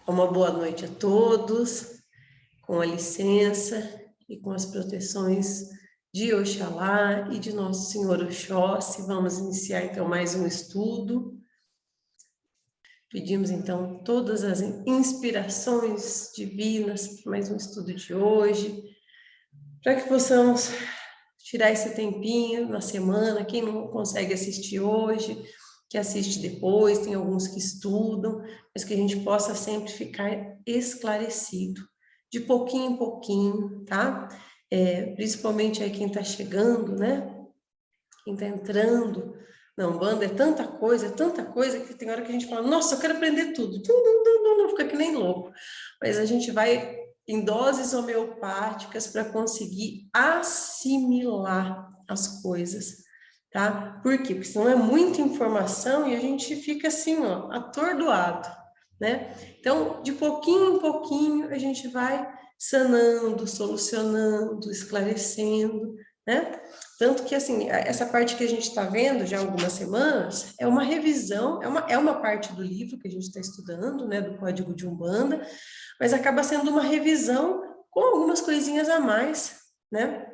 Uma boa noite a todos, com a licença e com as proteções de Oxalá e de Nosso Senhor Oxóssi. Vamos iniciar então mais um estudo. Pedimos então todas as inspirações divinas para mais um estudo de hoje, para que possamos tirar esse tempinho na semana, quem não consegue assistir hoje, que assiste depois, tem alguns que estudam, mas que a gente possa sempre ficar esclarecido, de pouquinho em pouquinho, tá? Principalmente aí quem está chegando, né? Quem está entrando na Umbanda, é tanta coisa, que tem hora que a gente fala, nossa, eu quero aprender tudo, não fica que nem louco. Mas a gente vai em doses homeopáticas para conseguir assimilar as coisas, tá? Por quê? Porque senão é muita informação e a gente fica assim, ó, atordoado, né? Então, de pouquinho em pouquinho, a gente vai sanando, solucionando, esclarecendo, né? Tanto que, assim, essa parte que a gente está vendo já há algumas semanas é uma revisão, é uma parte do livro que a gente está estudando, né, do Código de Umbanda, mas acaba sendo uma revisão com algumas coisinhas a mais, né?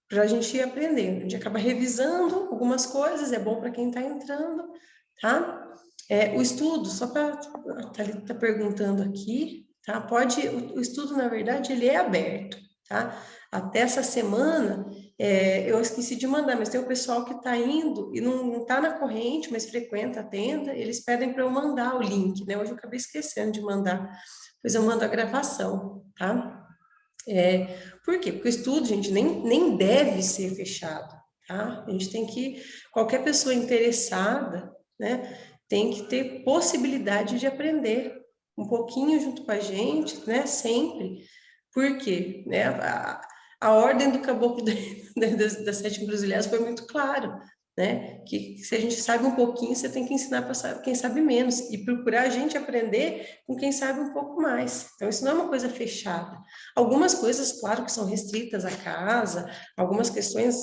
Para a gente ir aprendendo. A gente acaba revisando algumas coisas, é bom para quem está entrando, tá? O estudo, só para a Thalita tá perguntando aqui, tá? O estudo, na verdade, ele é aberto, tá? Até essa semana, eu esqueci de mandar, mas tem o pessoal que está indo e não está na corrente, mas frequenta a tenda, eles pedem para eu mandar o link, né? Hoje eu acabei esquecendo de mandar, pois eu mando a gravação, tá? Por quê? Porque o estudo, gente, nem deve ser fechado, tá? A gente tem que, qualquer pessoa interessada, né, tem que ter possibilidade de aprender um pouquinho junto com a gente, né, sempre. Por quê? Né, a ordem do caboclo das sete encruzilhadas foi muito claro, né, que se a gente sabe um pouquinho, você tem que ensinar para quem sabe menos e procurar a gente aprender com quem sabe um pouco mais. Então, isso não é uma coisa fechada. Algumas coisas, claro, que são restritas à casa, algumas questões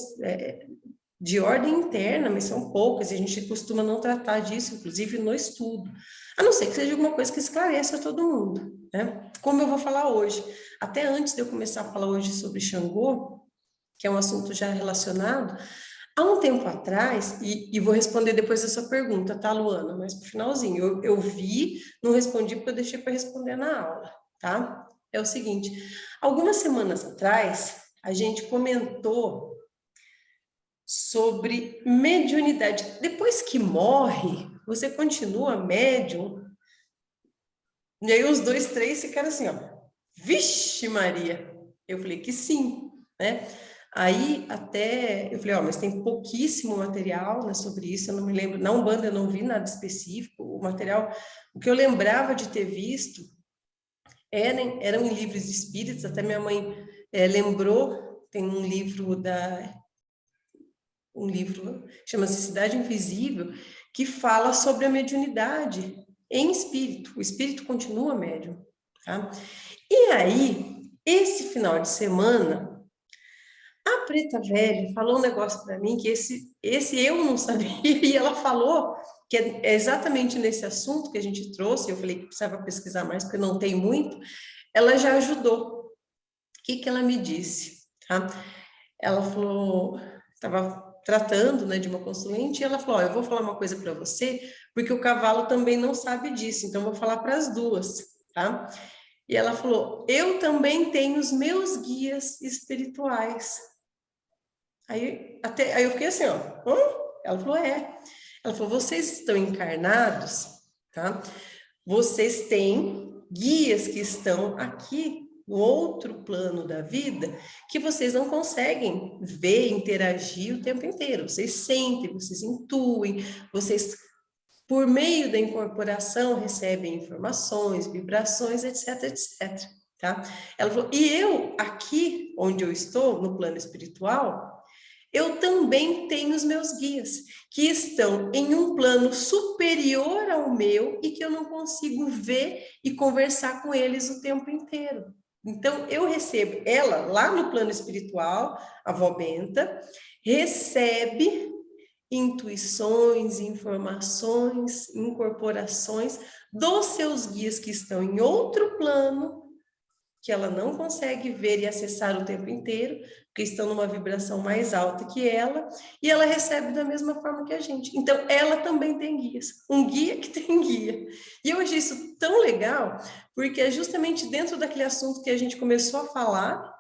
de ordem interna, mas são poucas, e a gente costuma não tratar disso, inclusive no estudo. A não ser que seja alguma coisa que esclareça todo mundo, né? Como eu vou falar hoje. Até antes de eu começar a falar hoje sobre Xangô, que é um assunto já relacionado, há um tempo atrás, e vou responder depois essa pergunta, tá, Luana? Mas pro finalzinho, eu vi, não respondi porque eu deixei para responder na aula, tá? É o seguinte, algumas semanas atrás, a gente comentou sobre mediunidade. Depois que morre, você continua médium? E aí os dois, três ficaram assim, ó, vixe Maria! Eu falei que sim, né? Aí até eu falei, ó, mas tem pouquíssimo material, né, sobre isso, eu não me lembro, na Umbanda eu não vi nada específico, o material, o que eu lembrava de ter visto eram em livros espíritas, até minha mãe lembrou, tem um livro chama-se Cidade Invisível, que fala sobre a mediunidade em espírito, o espírito continua médium, tá? E aí, esse final de semana, a Preta Velha falou um negócio para mim que esse eu não sabia, e ela falou que é exatamente nesse assunto que a gente trouxe, eu falei que precisava pesquisar mais, porque não tem muito, ela já ajudou. O que que ela me disse, tá? Ela falou, estava tratando, né, de uma consulente, e ela falou, ó, eu vou falar uma coisa para você, porque o cavalo também não sabe disso, então eu vou falar para as duas, tá? E ela falou, eu também tenho os meus guias espirituais. Aí eu fiquei assim, ó, hã? Ela falou, é. Ela falou, vocês estão encarnados, tá? Vocês têm guias que estão aqui no outro plano da vida que vocês não conseguem ver, interagir o tempo inteiro. Vocês sentem, vocês intuem, vocês, por meio da incorporação, recebem informações, vibrações, etc, etc, tá? Ela falou, e eu, aqui onde eu estou, no plano espiritual, eu também tenho os meus guias, que estão em um plano superior ao meu e que eu não consigo ver e conversar com eles o tempo inteiro. Então, eu recebo ela lá no plano espiritual, a avó Benta, recebe intuições, informações, incorporações dos seus guias que estão em outro plano, que ela não consegue ver e acessar o tempo inteiro, porque estão numa vibração mais alta que ela, e ela recebe da mesma forma que a gente. Então, ela também tem guias, um guia que tem guia. E eu achei isso tão legal, porque é justamente dentro daquele assunto que a gente começou a falar,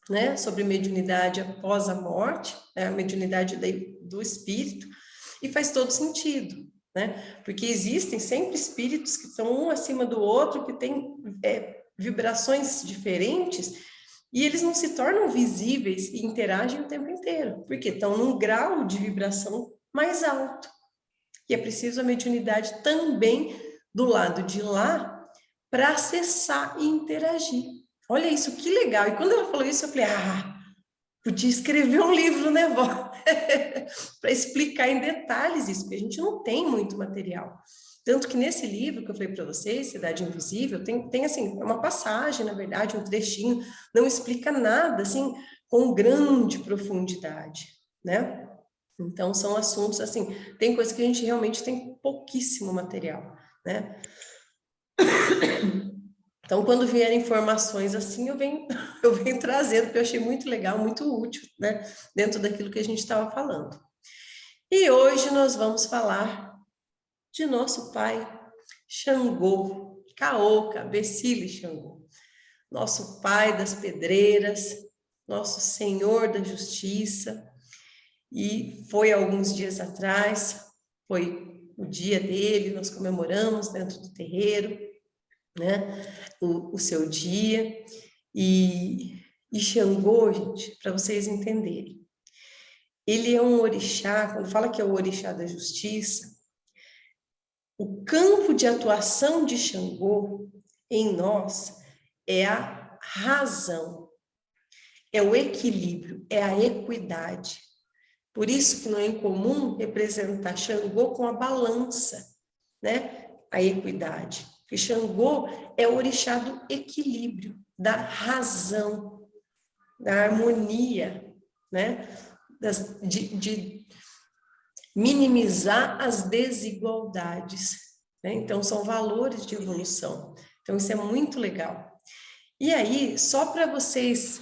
né, sobre mediunidade após a morte, né, a mediunidade do espírito, e faz todo sentido, né? Porque existem sempre espíritos que estão um acima do outro, que têm vibrações diferentes, e eles não se tornam visíveis e interagem o tempo inteiro, porque estão num grau de vibração mais alto. E é preciso a mediunidade também do lado de lá para acessar e interagir. Olha isso, que legal. E quando ela falou isso, eu falei, podia escrever um livro, né, vó? Para explicar em detalhes isso, porque a gente não tem muito material. Tanto que nesse livro que eu falei para vocês, Cidade Invisível, tem assim, uma passagem, na verdade, um trechinho, não explica nada, assim, com grande profundidade, né? Então, são assuntos, assim, tem coisa que a gente realmente tem pouquíssimo material, né? Então, quando vierem informações assim, eu venho trazendo, porque eu achei muito legal, muito útil, né? Dentro daquilo que a gente estava falando. E hoje nós vamos falar de nosso pai, Xangô, Caô, Cabecile Xangô. Nosso pai das pedreiras, nosso senhor da justiça. E foi alguns dias atrás, foi o dia dele, nós comemoramos dentro do terreiro, né, o seu dia, e Xangô, gente, para vocês entenderem, ele é um orixá, quando fala que é o orixá da justiça, o campo de atuação de Xangô em nós é a razão, é o equilíbrio, é a equidade. Por isso que não é incomum representar Xangô com a balança, né? A equidade. Porque Xangô é o orixá do equilíbrio, da razão, da harmonia, né? De minimizar as desigualdades, né? Então, são valores de evolução. Então, isso é muito legal. E aí, só para vocês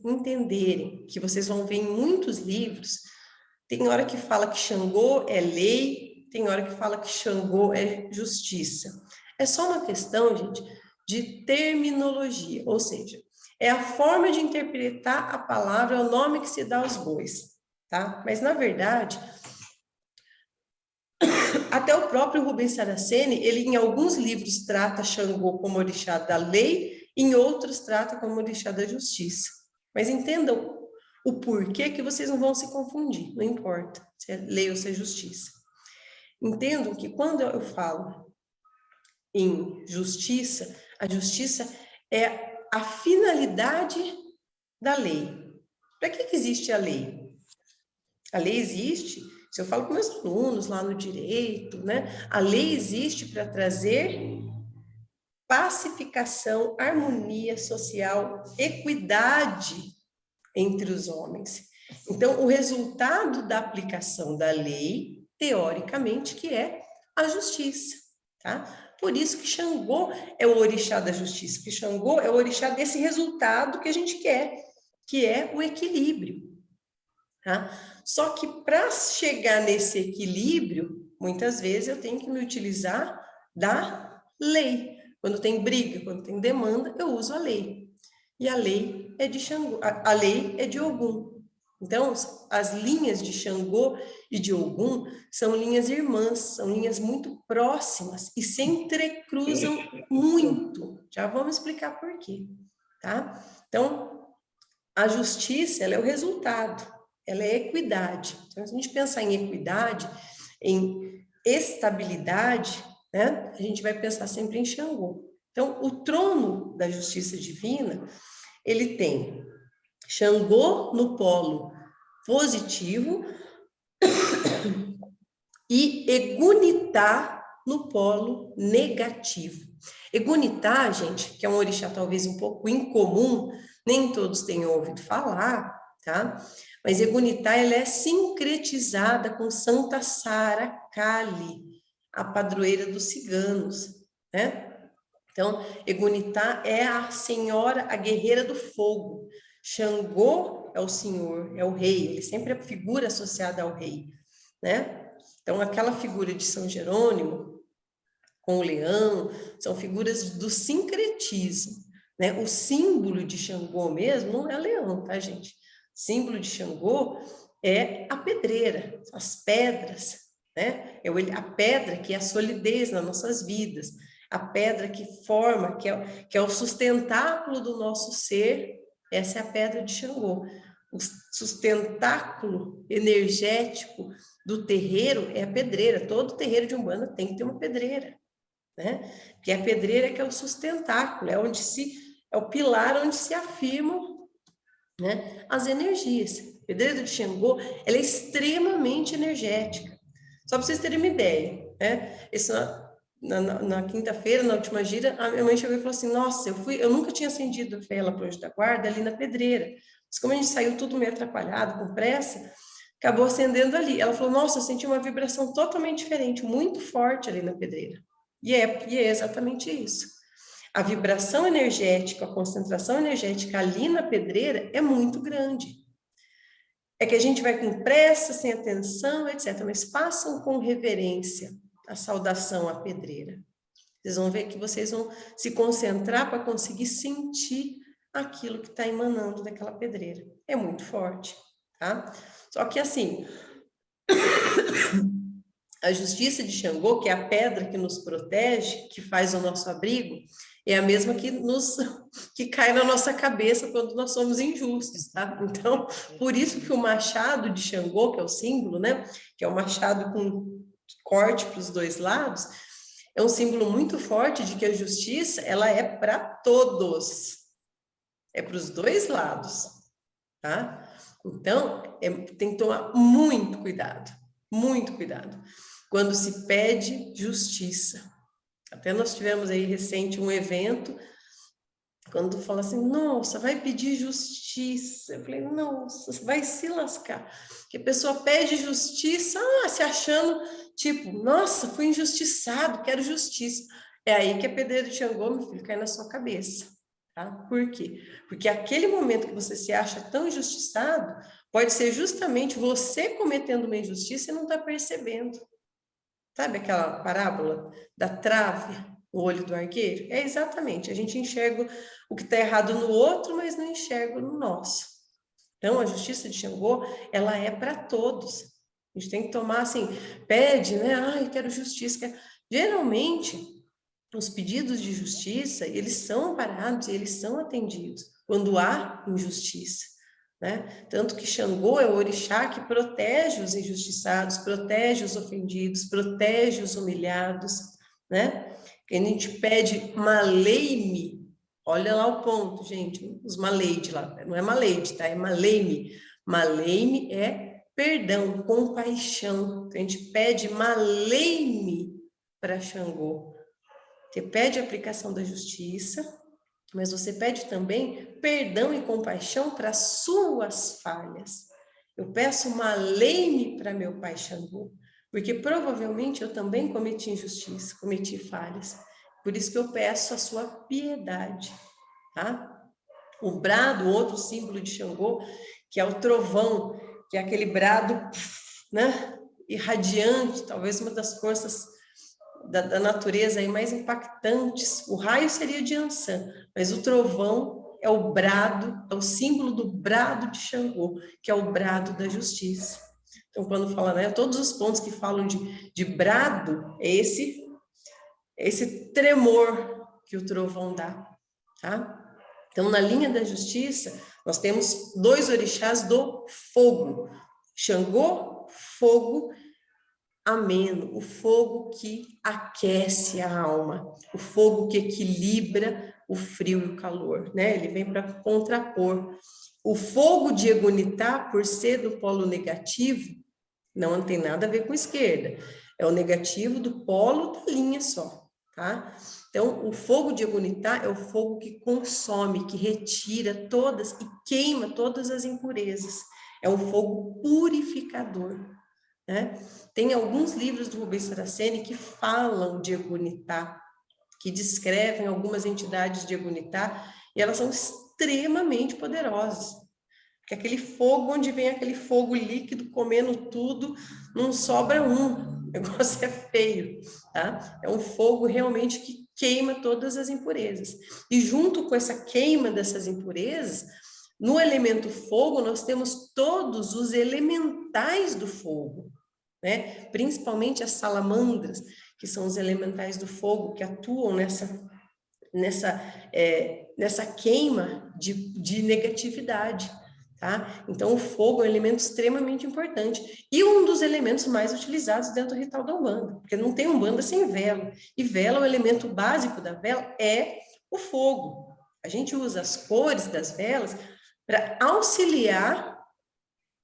entenderem, que vocês vão ver em muitos livros, tem hora que fala que Xangô é lei, tem hora que fala que Xangô é justiça. É só uma questão, gente, de terminologia, ou seja, é a forma de interpretar a palavra, é o nome que se dá aos bois, tá? Mas, na verdade, até o próprio Rubens Saraceni, ele em alguns livros trata Xangô como orixá da lei, em outros trata como orixá da justiça. Mas entendam o porquê que vocês não vão se confundir, não importa se é lei ou se é justiça. Entendam que quando eu falo em justiça, a justiça é a finalidade da lei. Para que existe a lei? A lei existe, se eu falo com meus alunos lá no direito, né? A lei existe para trazer pacificação, harmonia social, equidade entre os homens. Então, o resultado da aplicação da lei, teoricamente, que é a justiça, tá? Por isso que Xangô é o orixá da justiça, que Xangô é o orixá desse resultado que a gente quer, que é o equilíbrio, tá? Só que para chegar nesse equilíbrio, muitas vezes eu tenho que me utilizar da lei. Quando tem briga, quando tem demanda, eu uso a lei. E a lei é de Xangô, a lei é de Ogum. Então, as linhas de Xangô e de Ogum são linhas irmãs, são linhas muito próximas e se entrecruzam muito. Já vamos explicar por quê, tá? Então, a justiça, ela é o resultado, ela é equidade. Então, se a gente pensar em equidade, em estabilidade, né, a gente vai pensar sempre em Xangô. Então, o trono da justiça divina, ele tem Xangô no polo positivo e Egunitá no polo negativo. Egunitá, gente, que é um orixá talvez um pouco incomum, nem todos tenham ouvido falar, tá? Mas Egunitá, ela é sincretizada com Santa Sara Kali, a padroeira dos ciganos, né? Então, Egunitá é a senhora, a guerreira do fogo. Xangô é o senhor, é o rei, ele sempre é figura associada ao rei, né? Então, aquela figura de São Jerônimo, com o leão, são figuras do sincretismo, né? O símbolo de Xangô mesmo não é leão, tá, gente? O símbolo de Xangô é a pedreira, as pedras, né? A pedra que é a solidez nas nossas vidas, a pedra que forma, que é o sustentáculo do nosso ser, essa é a pedra de Xangô. O sustentáculo energético do terreiro é a pedreira. Todo terreiro de Umbanda tem que ter uma pedreira, né? Porque a pedreira que é o sustentáculo, é o pilar onde se afirmam, né, as energias. A pedreira de Xangô, ela é extremamente energética. Só para vocês terem uma ideia, né? Isso na quinta-feira, na última gira, a minha mãe chegou e falou assim: nossa, eu nunca tinha acendido vela para o anjo da guarda ali na pedreira. Mas como a gente saiu tudo meio atrapalhado, com pressa, acabou acendendo ali. Ela falou: nossa, eu senti uma vibração totalmente diferente, muito forte ali na pedreira. E é exatamente isso. A vibração energética, a concentração energética ali na pedreira é muito grande. É que a gente vai com pressa, sem atenção, etc. Mas façam com reverência a saudação à pedreira. Vocês vão ver que vocês vão se concentrar para conseguir sentir aquilo que está emanando daquela pedreira. É muito forte, tá? Só que assim, a justiça de Xangô, que é a pedra que nos protege, que faz o nosso abrigo, é a mesma que cai na nossa cabeça quando nós somos injustos, tá? Então, por isso que o machado de Xangô, que é o símbolo, né? Que é o machado com corte para os dois lados, é um símbolo muito forte de que a justiça, ela é para todos. É para os dois lados, tá? Então, tem que tomar muito cuidado, muito cuidado. Quando se pede justiça. Até nós tivemos aí recente um evento, quando fala assim, nossa, vai pedir justiça. Eu falei, nossa, vai se lascar. Que a pessoa pede justiça, se achando, tipo, nossa, fui injustiçado, quero justiça. É aí que a pedreira de Xangô, meu filho, cai na sua cabeça. Tá? Por quê? Porque aquele momento que você se acha tão injustiçado, pode ser justamente você cometendo uma injustiça e não está percebendo. Sabe aquela parábola da trave, o olho do arqueiro? É exatamente, a gente enxerga o que está errado no outro, mas não enxerga no nosso. Então, a justiça de Xangô, ela é para todos. A gente tem que tomar assim, pede, né? Ai, quero justiça. Geralmente, os pedidos de justiça, eles são amparados, eles são atendidos quando há injustiça, né? Tanto que Xangô é o orixá que protege os injustiçados, protege os ofendidos, protege os humilhados, né? Que a gente pede maleime, olha lá o ponto, gente, os maleide lá, não é maleide, tá? É maleime. Maleime é perdão, compaixão. Então, a gente pede maleime para Xangô. Você pede a aplicação da justiça, mas você pede também perdão e compaixão para suas falhas. Eu peço uma lei para meu pai Xangô, porque provavelmente eu também cometi injustiça, cometi falhas. Por isso que eu peço a sua piedade, tá? O brado, outro símbolo de Xangô, que é o trovão, que é aquele brado, né, irradiante, talvez uma das forças da natureza aí mais impactantes. O raio seria de Ansan, mas o trovão é o brado, é o símbolo do brado de Xangô, que é o brado da justiça. Então, quando fala, né, todos os pontos que falam de brado, é esse tremor que o trovão dá, tá? Então, na linha da justiça, nós temos dois orixás do fogo. Xangô, fogo, ameno, o fogo que aquece a alma, o fogo que equilibra o frio e o calor, né? Ele vem para contrapor. O fogo de Egunitá, por ser do polo negativo, não tem nada a ver com esquerda, é o negativo do polo da linha só, tá? Então, o fogo de Egunitá é o fogo que consome, que retira todas e queima todas as impurezas. é um fogo purificador, né? Tem alguns livros do Rubens Saraceni que falam de Egunitá, que descrevem algumas entidades de Egunitá, e elas são extremamente poderosas. Porque aquele fogo, onde vem aquele fogo líquido comendo tudo, não sobra um. O negócio é feio, tá? É um fogo realmente que queima todas as impurezas. E junto com essa queima dessas impurezas, no elemento fogo, nós temos todos os elementais do fogo, né? Principalmente as salamandras, que são os elementais do fogo, que atuam nessa queima de negatividade, tá? Então, o fogo é um elemento extremamente importante e um dos elementos mais utilizados dentro do ritual da Umbanda, porque não tem Umbanda sem vela, e vela, o elemento básico da vela é o fogo. A gente usa as cores das velas para auxiliar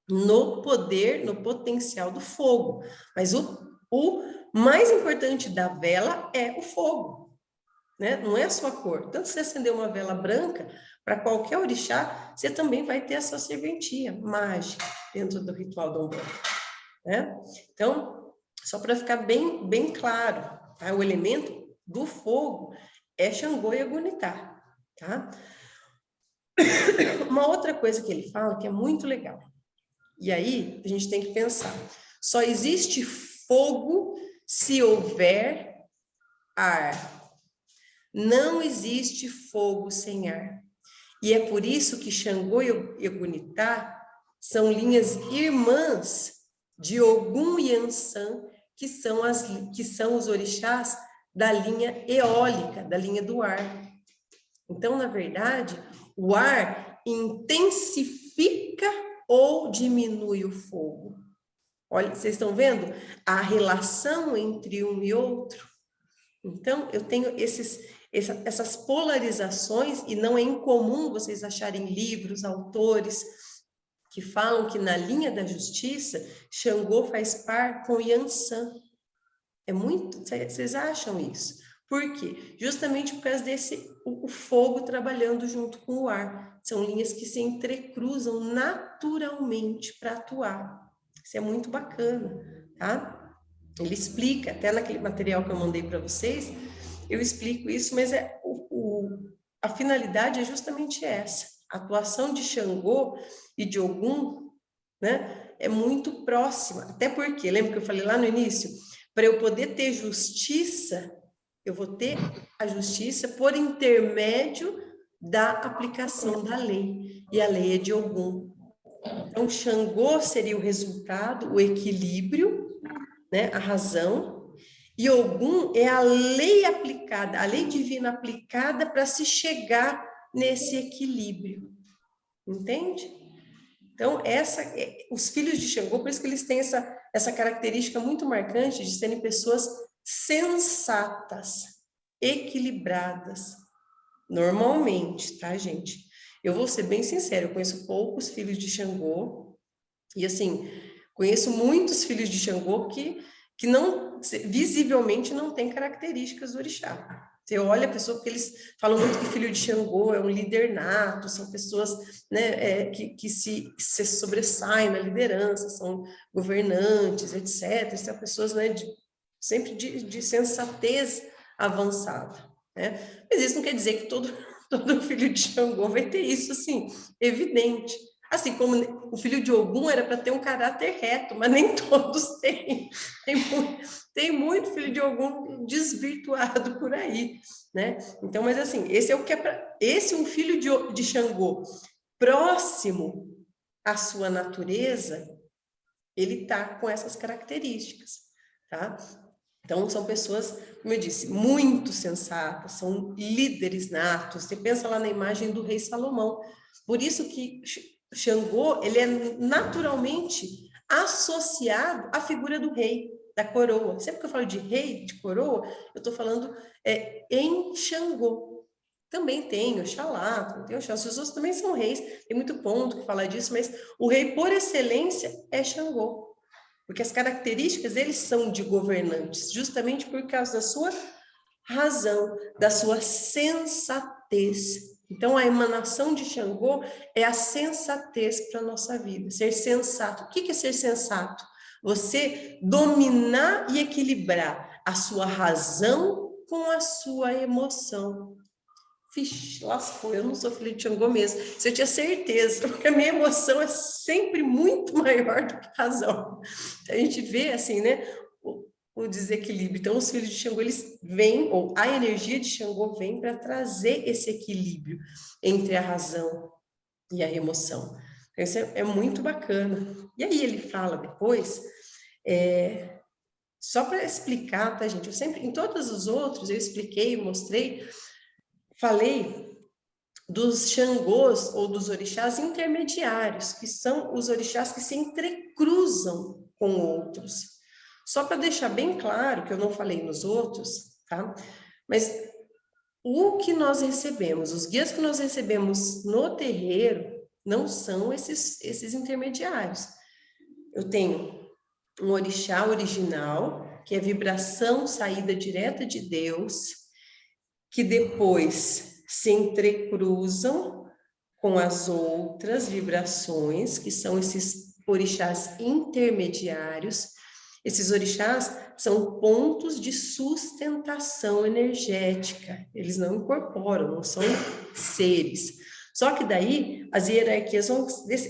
no poder, no potencial do fogo, mas o mais importante da vela é o fogo, né? Não é a sua cor. Tanto se você acender uma vela branca, para qualquer orixá, você também vai ter a sua serventia mágica dentro do ritual do Umbanda, né? Então, só para ficar bem, bem claro, tá? O elemento do fogo é Xangô e Egunitá, tá? Uma outra coisa que ele fala que é muito legal, e aí a gente tem que pensar, só existe fogo se houver ar. Não existe fogo sem ar. E é por isso que Xangô e Egunitá são linhas irmãs de Ogum e Ansan, que são os orixás da linha eólica, da linha do ar. Então, na verdade, o ar intensifica ou diminui o fogo. Olha, vocês estão vendo a relação entre um e outro? Então, eu tenho essas polarizações, e não é incomum vocês acharem livros, autores, que falam que na linha da justiça, Xangô faz par com Yansan. É muito, vocês acham isso? Por quê? Justamente por causa o fogo trabalhando junto com o ar. São linhas que se entrecruzam naturalmente para atuar. Isso é muito bacana, tá? Ele explica, até naquele material que eu mandei para vocês, eu explico isso, mas a finalidade é justamente essa. A atuação de Xangô e de Ogum, né, é muito próxima. Até porque, lembra que eu falei lá no início? Para eu poder ter justiça, eu vou ter a justiça por intermédio da aplicação da lei. E a lei é de Ogum. Então, Xangô seria o resultado, o equilíbrio, né, a razão, e Ogum é a lei aplicada, a lei divina aplicada para se chegar nesse equilíbrio, entende? Então, os filhos de Xangô, por isso que eles têm essa característica muito marcante de serem pessoas sensatas, equilibradas, normalmente, tá, gente? Eu vou ser bem sincera, eu conheço poucos filhos de Xangô, e assim, conheço muitos filhos de Xangô que não, visivelmente não têm características do orixá. Você olha a pessoa, porque eles falam muito que filho de Xangô é um líder nato, são pessoas, né, que se sobressaem na liderança, são governantes, etc. São pessoas, né, sempre de sensatez avançada, né? Mas isso não quer dizer que todo filho de Xangô vai ter isso, assim, evidente. Assim como o filho de Ogum era para ter um caráter reto, mas nem todos têm. Tem muito filho de Ogum desvirtuado por aí, né? Então, mas assim, esse é o que é para... Esse é um filho de Xangô próximo à sua natureza, ele está com essas características, tá? Então, são pessoas, como eu disse, muito sensatas, são líderes natos. Você pensa lá na imagem do rei Salomão. Por isso que Xangô, ele é naturalmente associado à figura do rei, da coroa. Sempre que eu falo de rei, de coroa, eu estou falando em Xangô. Também tem Oxalá, tem Oxalá. Os outros também são reis, tem muito ponto que falar disso, mas o rei por excelência é Xangô. Porque as características, eles são de governantes, justamente por causa da sua razão, da sua sensatez. Então, a emanação de Xangô é a sensatez para a nossa vida, ser sensato. O que é ser sensato? Você dominar e equilibrar a sua razão com a sua emoção. Vixe, lascou, eu não sou filha de Xangô mesmo. Isso eu tinha certeza, porque a minha emoção é sempre muito maior do que a razão. A gente vê assim, né, o desequilíbrio. Então, os filhos de Xangô, eles vêm, ou a energia de Xangô vem para trazer esse equilíbrio entre a razão e a emoção. Então, isso é muito bacana. E aí ele fala depois, só para explicar, tá, gente? Eu sempre, em todos os outros, eu expliquei, mostrei, falei dos Xangôs ou dos orixás intermediários, que são os orixás que se entrecruzam com outros. Só para deixar bem claro, que eu não falei nos outros, tá? Mas o que nós recebemos, os guias que nós recebemos no terreiro, não são esses intermediários. Eu tenho um orixá original, que é vibração saída direta de Deus, que depois se entrecruzam com as outras vibrações, que são esses orixás intermediários. Esses orixás são pontos de sustentação energética, eles não incorporam, não são seres. Só que daí as hierarquias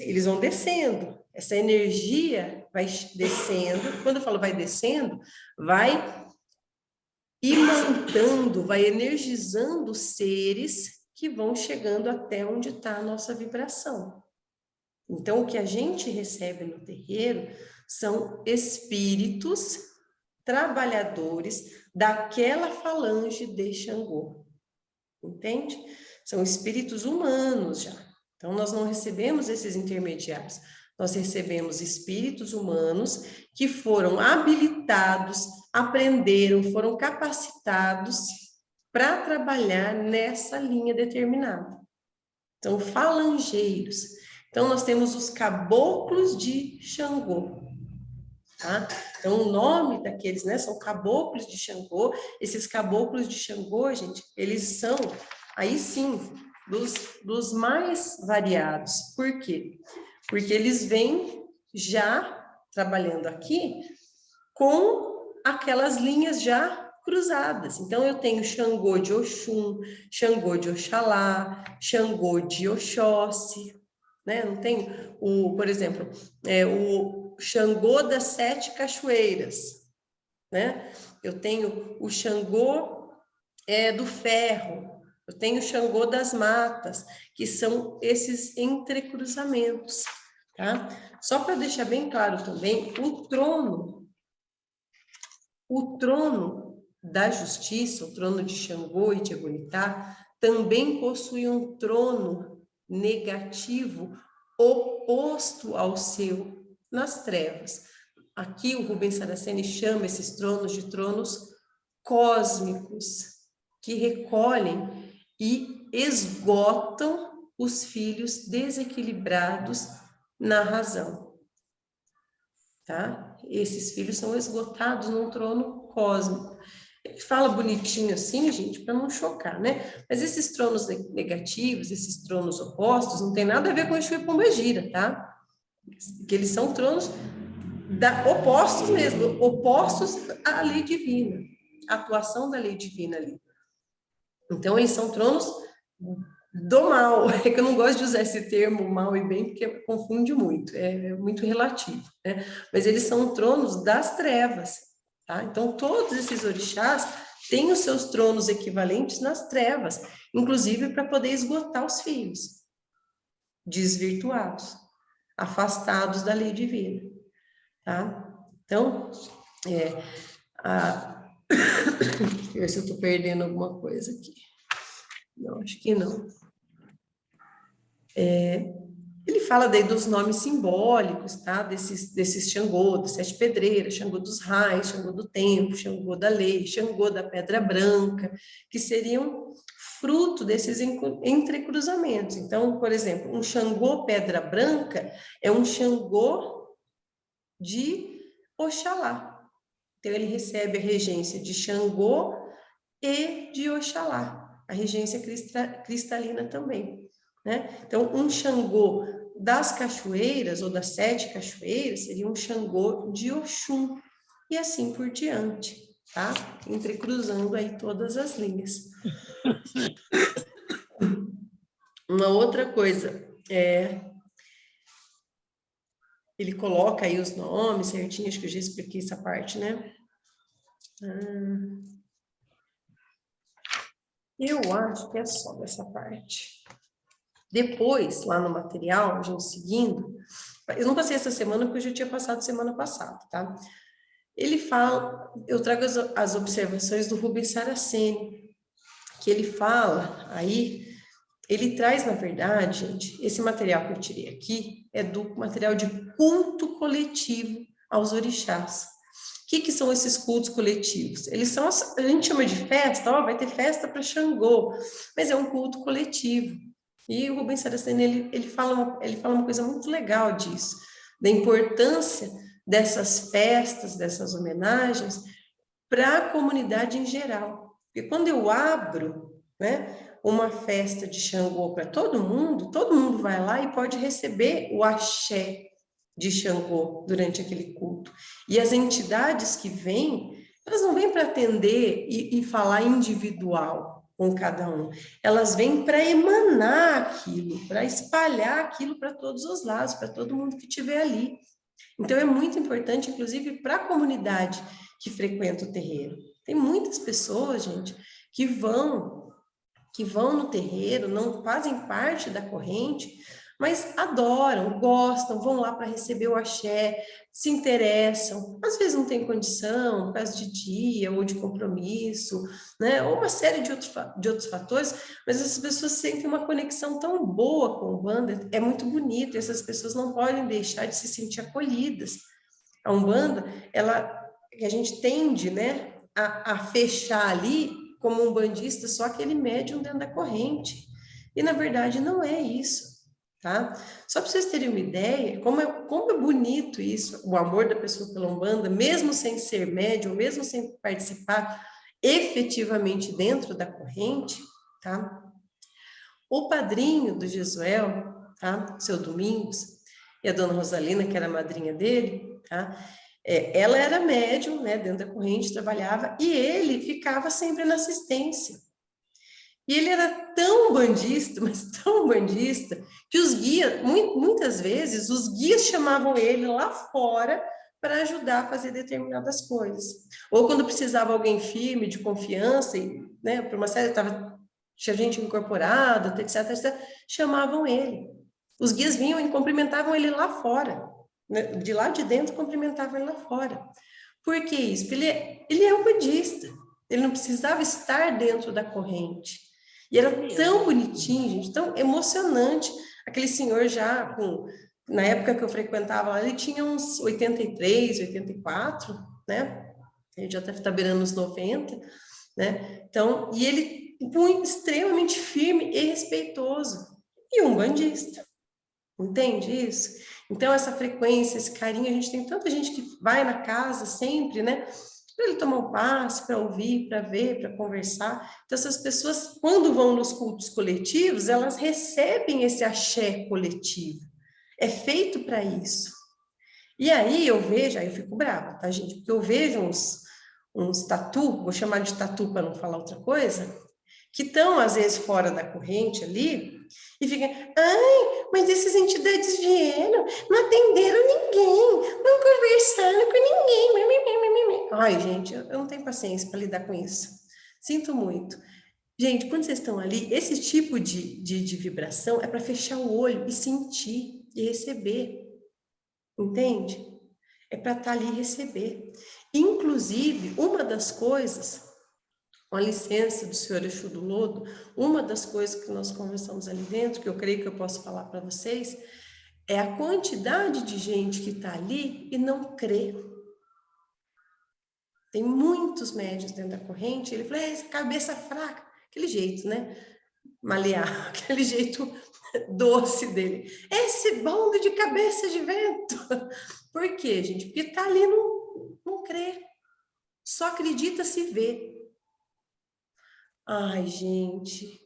eles vão descendo, essa energia vai descendo, quando eu falo vai descendo, vai imantando, vai energizando os seres que vão chegando até onde está a nossa vibração. Então, o que a gente recebe no terreiro são espíritos trabalhadores daquela falange de Xangô, entende? São espíritos humanos já. Então, nós não recebemos esses intermediários, nós recebemos espíritos humanos que foram habilitados, aprenderam, foram capacitados para trabalhar nessa linha determinada. Então, falangeiros. Então, nós temos os caboclos de Xangô, tá? Então, o nome daqueles, né, são caboclos de Xangô. Esses caboclos de Xangô, gente, eles são, aí sim, dos mais variados. Por quê? Porque eles vêm já trabalhando aqui com aquelas linhas já cruzadas. Então, eu tenho Xangô de Oxum, Xangô de Oxalá, Xangô de Oxóssi, né? Não tem, por exemplo, o Xangô das Sete Cachoeiras, né? Eu tenho o Xangô do Ferro, eu tenho o Xangô das Matas, que são esses entrecruzamentos, tá? Só para deixar bem claro também, o trono da justiça, o trono de Xangô e de Egunitá, também possui um trono negativo oposto ao seu nas trevas. Aqui o Rubens Saraceni chama esses tronos de tronos cósmicos, que recolhem e esgotam os filhos desequilibrados na razão. Tá? Esses filhos são esgotados num trono cósmico. Ele fala bonitinho assim, gente, para não chocar, né? Mas esses tronos negativos, esses tronos opostos, não tem nada a ver com Exu e Pombagira, tá? Que eles são tronos opostos mesmo, opostos à lei divina, à atuação da lei divina ali. Então, eles são tronos do mal. É que eu não gosto de usar esse termo mal e bem, porque confunde muito, é muito relativo, né? Mas eles são tronos das trevas, tá? Então, todos esses orixás têm os seus tronos equivalentes nas trevas, inclusive para poder esgotar os filhos desvirtuados, afastados da lei divina, tá? Então, deixa eu ver se eu estou perdendo alguma coisa aqui. Não, acho que não. Ele fala daí dos nomes simbólicos, tá? Desses Xangô, das Sete Pedreiras, Xangô dos Raios, Xangô do Tempo, Xangô da Lei, Xangô da Pedra Branca, que seriam fruto desses entrecruzamentos. Então, por exemplo, um Xangô Pedra Branca é um Xangô de Oxalá. Então, ele recebe a regência de Xangô e de Oxalá. a regência cristalina também, né? Então, um Xangô das cachoeiras, ou das 7 cachoeiras, seria um Xangô de Oxum, e assim por diante, tá? Entrecruzando aí todas as linhas. Uma outra coisa, ele coloca aí os nomes certinho, acho que eu já expliquei essa parte, né? Eu acho que é só dessa parte. Depois, lá no material, a gente seguindo, eu não passei essa semana porque eu já tinha passado semana passada, tá? Ele fala, eu trago as observações do Rubens Saraceni, que ele fala aí, ele traz, na verdade, gente, esse material que eu tirei aqui é do material de culto coletivo aos orixás. O que são esses cultos coletivos? Eles são, a gente chama de festa, ó, vai ter festa para Xangô, mas é um culto coletivo. E o Rubens Saraceni, ele fala uma coisa muito legal disso, da importância dessas festas, dessas homenagens, para a comunidade em geral. Porque quando eu abro, né, uma festa de Xangô para todo mundo vai lá e pode receber o axé de Xangô durante aquele culto. E as entidades que vêm, elas não vêm para atender e falar individual com cada um. Elas vêm para emanar aquilo, para espalhar aquilo para todos os lados, para todo mundo que estiver ali. Então, é muito importante, inclusive, para a comunidade que frequenta o terreiro. Tem muitas pessoas, gente, que vão no terreiro, não fazem parte da corrente, mas adoram, gostam, vão lá para receber o axé, se interessam. Às vezes não tem condição, por causa de dia ou de compromisso, né? Ou uma série de outros fatores, mas essas pessoas sentem uma conexão tão boa com o Umbanda, é muito bonito, e essas pessoas não podem deixar de se sentir acolhidas. A Umbanda, a gente tende, né, a fechar ali como um bandista, só aquele médium dentro da corrente. E, na verdade, não é isso, tá? Só para vocês terem uma ideia, como é bonito isso, o amor da pessoa pela Umbanda, mesmo sem ser médium, mesmo sem participar efetivamente dentro da corrente, tá? O padrinho do Jesuel, tá? Seu Domingos, e a dona Rosalina, que era a madrinha dele, tá? Ela era médium, né, dentro da corrente, trabalhava, e ele ficava sempre na assistência. E ele era tão bandista, mas tão bandista, que os guias, muitas vezes, os guias chamavam ele lá fora para ajudar a fazer determinadas coisas. Ou quando precisava alguém firme, de confiança, e, né, para uma série, tinha gente incorporada, etc, etc, chamavam ele. Os guias vinham e cumprimentavam ele lá fora. De lá de dentro, cumprimentavam ele lá fora. Por que isso? Porque ele é um budista. Ele não precisava estar dentro da corrente. E era tão bonitinho, gente, tão emocionante. Aquele senhor já, na época que eu frequentava lá, ele tinha uns 83, 84, né? Ele já deve estar beirando os 90, né? Então, e ele muito, extremamente firme e respeitoso. E um bandista. Entende isso? Então, essa frequência, esse carinho, a gente tem tanta gente que vai na casa sempre, né? Para ele tomar um passe, para ouvir, para ver, para conversar. Então, essas pessoas, quando vão nos cultos coletivos, elas recebem esse axé coletivo. É feito para isso. E aí eu vejo, aí eu fico brava, tá, gente? Porque eu vejo uns tatu, vou chamar de tatu para não falar outra coisa, que estão, às vezes, fora da corrente ali, e ficam, ai, mas essas entidades vieram, não atenderam ninguém, não conversaram com ninguém. Ai, gente, eu não tenho paciência para lidar com isso. Sinto muito. Gente, quando vocês estão ali, esse tipo de vibração é para fechar o olho e sentir e receber. Entende? É para estar ali e receber. Inclusive, uma das coisas, com a licença do senhor Exu do Lodo, uma das coisas que nós conversamos ali dentro, que eu creio que eu posso falar para vocês, é a quantidade de gente que está ali e não crê. Tem muitos médios dentro da corrente, ele fala, essa cabeça fraca, aquele jeito, né? Malear, aquele jeito doce dele. Esse bando de cabeça de vento. Por quê, gente? Porque está ali, não crê. Só acredita se vê. Ai, gente.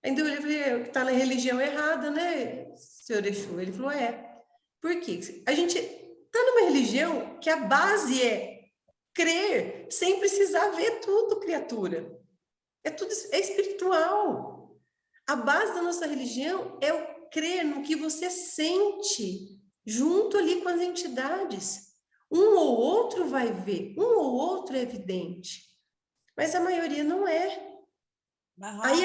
Ainda eu falei, tá na religião errada, né, senhor Exu? Ele falou, é. Por quê? A gente tá numa religião que a base é crer sem precisar ver tudo, criatura. É tudo, é espiritual. A base da nossa religião é o crer no que você sente junto ali com as entidades. Um ou outro vai ver, um ou outro é evidente, mas a maioria não é. Aí,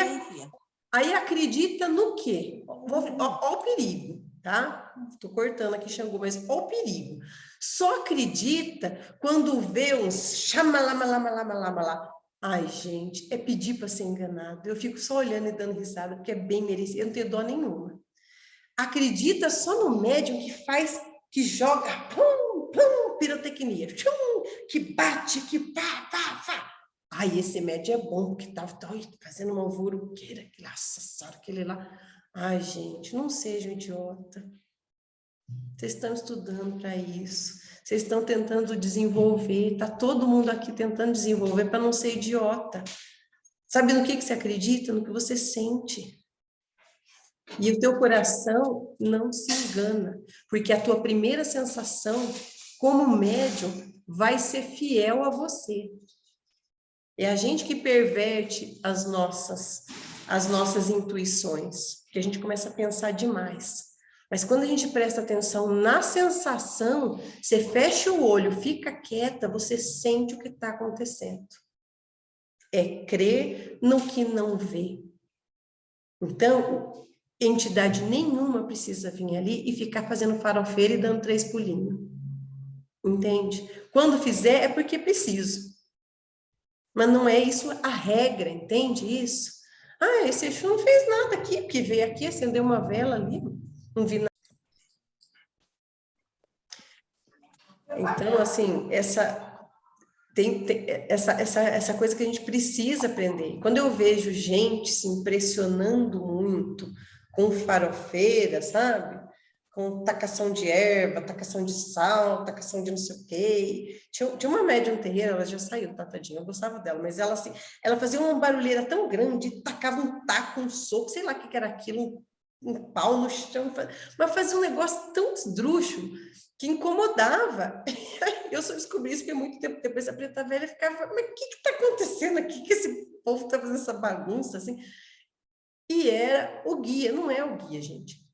aí acredita no quê? Ó o perigo, tá? Tô cortando aqui, Xangô, mas ó o perigo. Só acredita quando vê uns chamalamalamalamalá. Ai, gente, é pedir para ser enganado. Eu fico só olhando e dando risada, porque é bem merecido. Eu não tenho dó nenhuma. Acredita só no médium que faz, que joga, pum, pum, pirotecnia, tchum, que bate, que pá, pá, pá. Ai, esse médium é bom, porque tá fazendo uma alvoroqueira, que nossa senhora, aquele lá. Ai, gente, não sejam idiota. Vocês estão estudando para isso. Vocês estão tentando desenvolver. Tá todo mundo aqui tentando desenvolver para não ser idiota. Sabe no que você acredita? No que você sente. E o teu coração não se engana, porque a tua primeira sensação, como médium, vai ser fiel a você. É a gente que perverte as nossas intuições, que a gente começa a pensar demais. Mas quando a gente presta atenção na sensação, você fecha o olho, fica quieta, você sente o que está acontecendo. É crer no que não vê. Então, entidade nenhuma precisa vir ali e ficar fazendo farofeira e dando 3 pulinhos. Entende? Quando fizer, é porque preciso. Mas não é isso a regra, entende isso? Ah, esse Exu não fez nada aqui, porque veio aqui, acendeu uma vela ali, não vi nada. Então, assim, essa coisa que a gente precisa aprender. Quando eu vejo gente se impressionando muito com farofeira, sabe? Com tacação de erva, tacação de sal, tacação de não sei o quê. Tinha uma médium terreira, ela já saiu, tá, tadinha, eu gostava dela, mas ela, assim, ela fazia uma barulheira tão grande, tacava um taco, um soco, sei lá o que era aquilo, um pau no chão, mas fazia um negócio tão esdrúxulo que incomodava. Eu só descobri isso porque muito tempo depois a preta velha ficava, mas o que está acontecendo aqui? Que esse povo está fazendo essa bagunça assim? E era o guia, não é o guia, gente.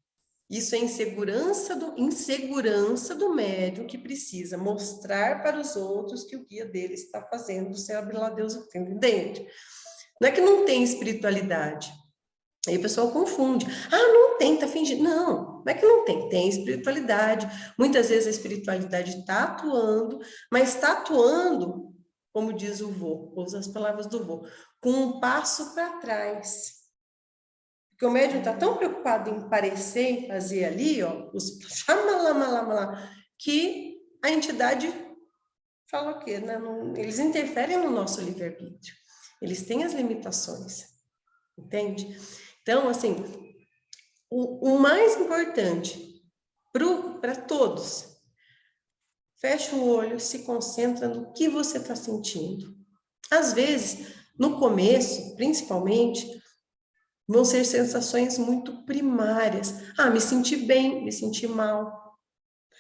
Isso é insegurança do médium que precisa mostrar para os outros que o guia dele está fazendo, sabe lá Deus entende? Não é que não tem espiritualidade. Aí o pessoal confunde. Ah, não tem, tá fingindo. Não, não é que não tem, tem espiritualidade. Muitas vezes a espiritualidade está atuando, mas está atuando, como diz o vô, vou usar as palavras do vô, com um passo para trás. Porque o médium está tão preocupado em parecer, em fazer ali, ó, os que a entidade fala o quê? Eles interferem no nosso livre-arbítrio. Eles têm as limitações, entende? Então, assim, o mais importante para todos, fecha o olho, se concentra no que você está sentindo. Às vezes, no começo, principalmente, vão ser sensações muito primárias. Ah, me senti bem, me senti mal,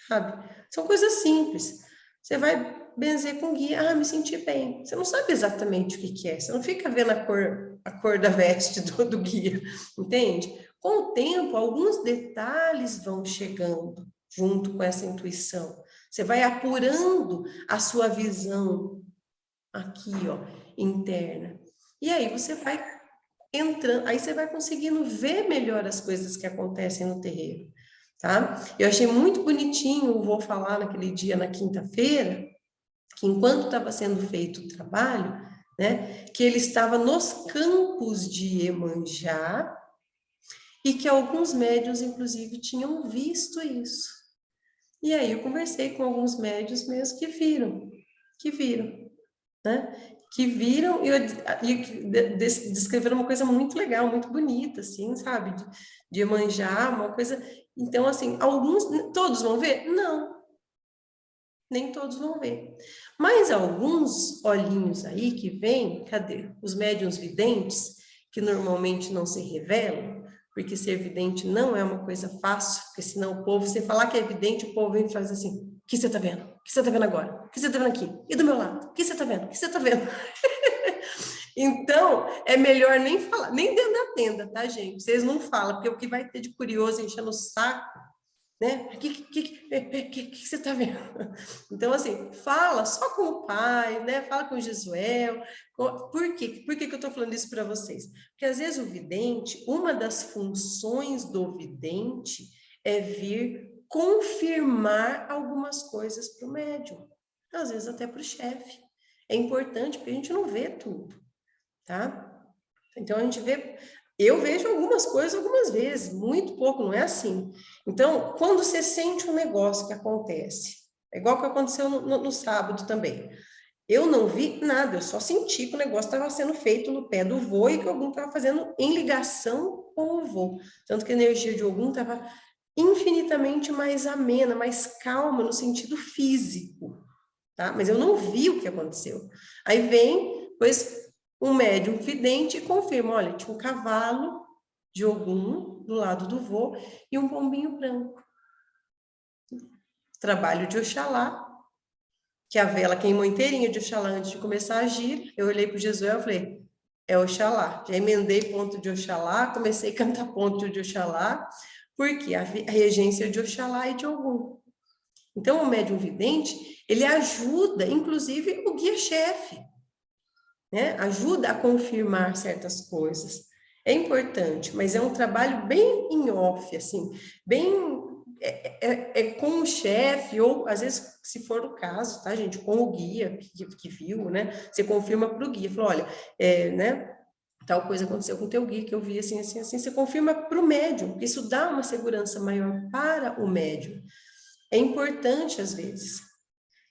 sabe? São coisas simples. Você vai benzer com guia, ah, me senti bem. Você não sabe exatamente o que é, você não fica vendo a cor da veste do guia, entende? Com o tempo, alguns detalhes vão chegando junto com essa intuição. Você vai apurando a sua visão aqui, ó, interna. E aí você vai entrando, aí você vai conseguindo ver melhor as coisas que acontecem no terreiro, tá? Eu achei muito bonitinho, vou falar naquele dia, na quinta-feira, que enquanto estava sendo feito o trabalho, né, que ele estava nos campos de Iemanjá e que alguns médiuns, inclusive, tinham visto isso. E aí eu conversei com alguns médiuns mesmo que viram, né? Que viram e descreveram uma coisa muito legal, muito bonita, assim, sabe? De Iemanjá, uma coisa... Então, assim, alguns, todos vão ver? Não. Nem todos vão ver. Mas alguns olhinhos aí que vêm, cadê? Os médiuns videntes, que normalmente não se revelam, porque ser vidente não é uma coisa fácil, porque senão o povo, você falar que é vidente, o povo vem e faz assim, o que você está vendo? O que você está vendo agora? O que você está vendo aqui? E do meu lado? O que você está vendo? O que você está vendo? Então, é melhor nem falar, nem dentro da tenda, tá, gente? Vocês não falam, porque o que vai ter de curioso enchendo o saco, né? O que você está vendo? Então, assim, fala só com o pai, né? Fala com o Gisuel. Por quê? Por que eu estou falando isso para vocês? Porque, às vezes, o vidente, uma das funções do vidente é vir confirmar algumas coisas para o médium. Às vezes, até para o chefe. É importante, porque a gente não vê tudo, tá? Então, a gente vê... Eu vejo algumas coisas algumas vezes, muito pouco, não é assim. Então, quando você sente um negócio que acontece, é igual que aconteceu no sábado também. Eu não vi nada, eu só senti que o negócio estava sendo feito no pé do vô e que algum estava fazendo em ligação com o vô. Tanto que a energia de algum estava infinitamente mais amena, mais calma no sentido físico, tá? Mas eu não vi o que aconteceu. Aí vem, pois um médium vidente confirma, olha, tinha um cavalo de Ogum do lado do vô e um pombinho branco. Trabalho de Oxalá, que a vela queimou inteirinha de Oxalá antes de começar a agir. Eu olhei para o Jesuel e falei, é Oxalá. Já emendei ponto de Oxalá, comecei a cantar ponto de Oxalá, porque a regência de Oxalá e de Ogum. Então, o médium vidente, ele ajuda, inclusive, o guia-chefe, né? Ajuda a confirmar certas coisas. É importante, mas é um trabalho bem em off, assim, bem com o chefe, ou às vezes, se for o caso, tá, gente, com o guia que viu, né? Você confirma para o guia, falou, olha, né? Tal coisa aconteceu com o teu guia, que eu vi assim, assim, assim, você confirma para o médium, porque isso dá uma segurança maior para o médium. É importante às vezes.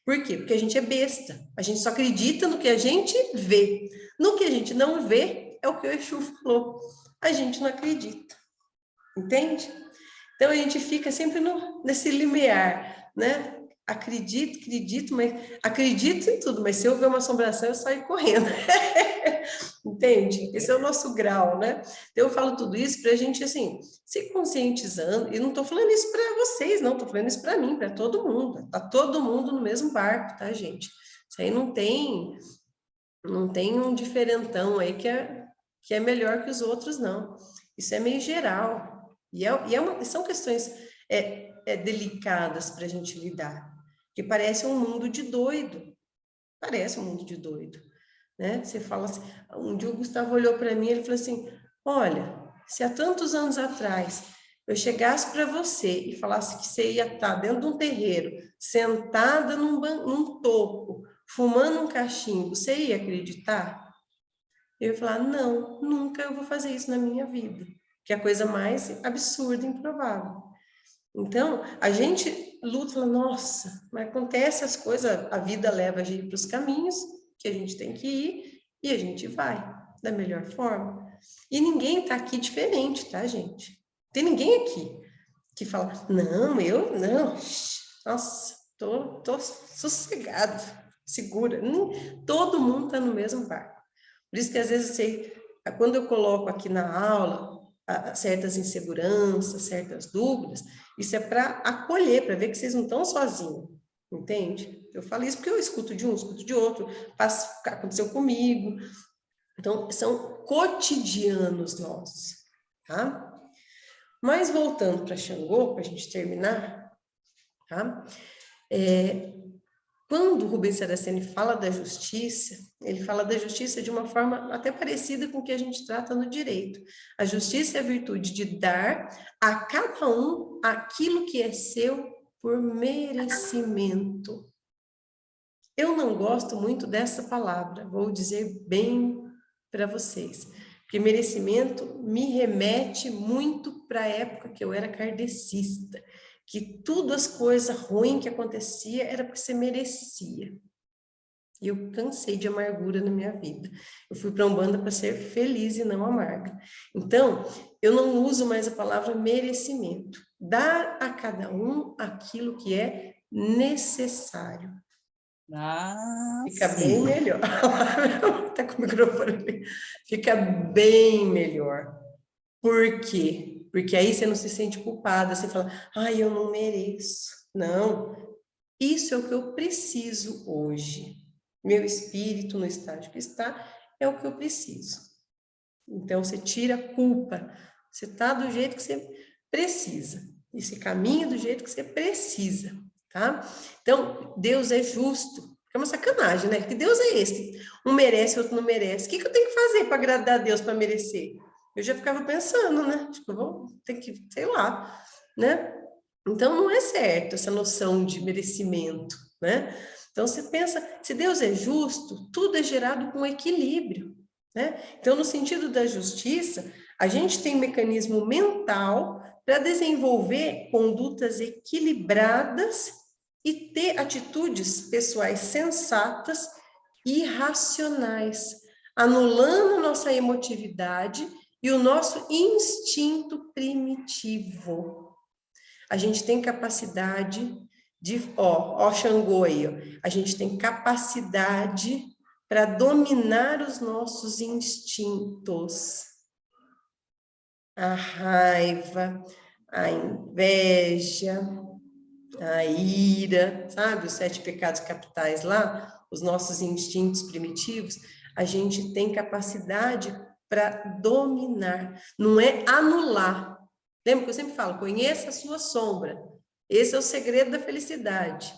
Por quê? Porque a gente é besta. A gente só acredita no que a gente vê. No que a gente não vê, é o que o Exu falou. A gente não acredita. Entende? Então a gente fica sempre nesse limiar, né? Acredito, mas acredito em tudo, mas se eu ver uma assombração, eu saio correndo. Entende? Esse é o nosso grau, né? Então, eu falo tudo isso para a gente, assim, se conscientizando, e não estou falando isso para vocês, não, estou falando isso para mim, para todo mundo. Tá todo mundo no mesmo barco, tá, gente? Isso aí não tem um diferentão aí que é melhor que os outros, não. Isso é meio geral. São questões delicadas para a gente lidar, que parece um mundo de doido. Parece um mundo de doido, né? Você fala assim, um dia o Gustavo olhou para mim e ele falou assim, olha, se há tantos anos atrás eu chegasse para você e falasse que você ia estar dentro de um terreiro, sentada num toco, fumando um cachimbo, você ia acreditar? Eu ia falar, não, nunca eu vou fazer isso na minha vida, que é a coisa mais absurda e improvável. Então, a gente luta, fala, nossa, mas acontece as coisas, a vida leva a gente para os caminhos que a gente tem que ir e a gente vai da melhor forma. E ninguém está aqui diferente, tá, gente? Tem ninguém aqui que fala, não, eu não, nossa, tô sossegado, segura. Todo mundo está no mesmo barco. Por isso que às vezes quando eu coloco aqui na aula certas inseguranças, certas dúvidas, isso é para acolher, para ver que vocês não estão sozinhos, entende? Eu falo isso porque eu escuto de um, escuto de outro, aconteceu comigo. Então, são cotidianos nossos, tá? Mas voltando para Xangô, para a gente terminar, tá? Quando o Rubens Saraceni fala da justiça, ele fala da justiça de uma forma até parecida com o que a gente trata no direito. A justiça é a virtude de dar a cada um aquilo que é seu por merecimento. Eu não gosto muito dessa palavra, vou dizer bem para vocês, porque merecimento me remete muito para a época que eu era kardecista, que tudo as coisas ruins que acontecia era porque você merecia. E eu cansei de amargura na minha vida. Eu fui para a Umbanda para ser feliz e não amarga. Então, eu não uso mais a palavra merecimento. Dar a cada um aquilo que é necessário. Fica sim. bem melhor. Tá com o microfone ali. Fica bem melhor. Por quê? Porque aí você não se sente culpada, você fala, ai, eu não mereço. Não, isso é o que eu preciso hoje. Meu espírito no estágio que está é o que eu preciso. Então, você tira a culpa. Você está do jeito que você precisa. E você caminha do jeito que você precisa, tá? Então, Deus é justo. É uma sacanagem, né? Que Deus é esse? Um merece, outro não merece. O que eu tenho que fazer para agradar a Deus, para merecer? Eu já ficava pensando, né? Tipo, eu vou ter que, sei lá, né? Então, não é certo essa noção de merecimento, né? Então, você pensa, se Deus é justo, tudo é gerado com equilíbrio, né? Então, no sentido da justiça, a gente tem um mecanismo mental para desenvolver condutas equilibradas e ter atitudes pessoais sensatas e racionais, anulando nossa emotividade e o nosso instinto primitivo. A gente tem capacidade de, ó Xangô aí, ó, a gente tem capacidade para dominar os nossos instintos. A raiva, a inveja, a ira, sabe? Os 7 pecados capitais lá, os nossos instintos primitivos, a gente tem capacidade para dominar, não é anular. Lembra que eu sempre falo, conheça a sua sombra. Esse é o segredo da felicidade.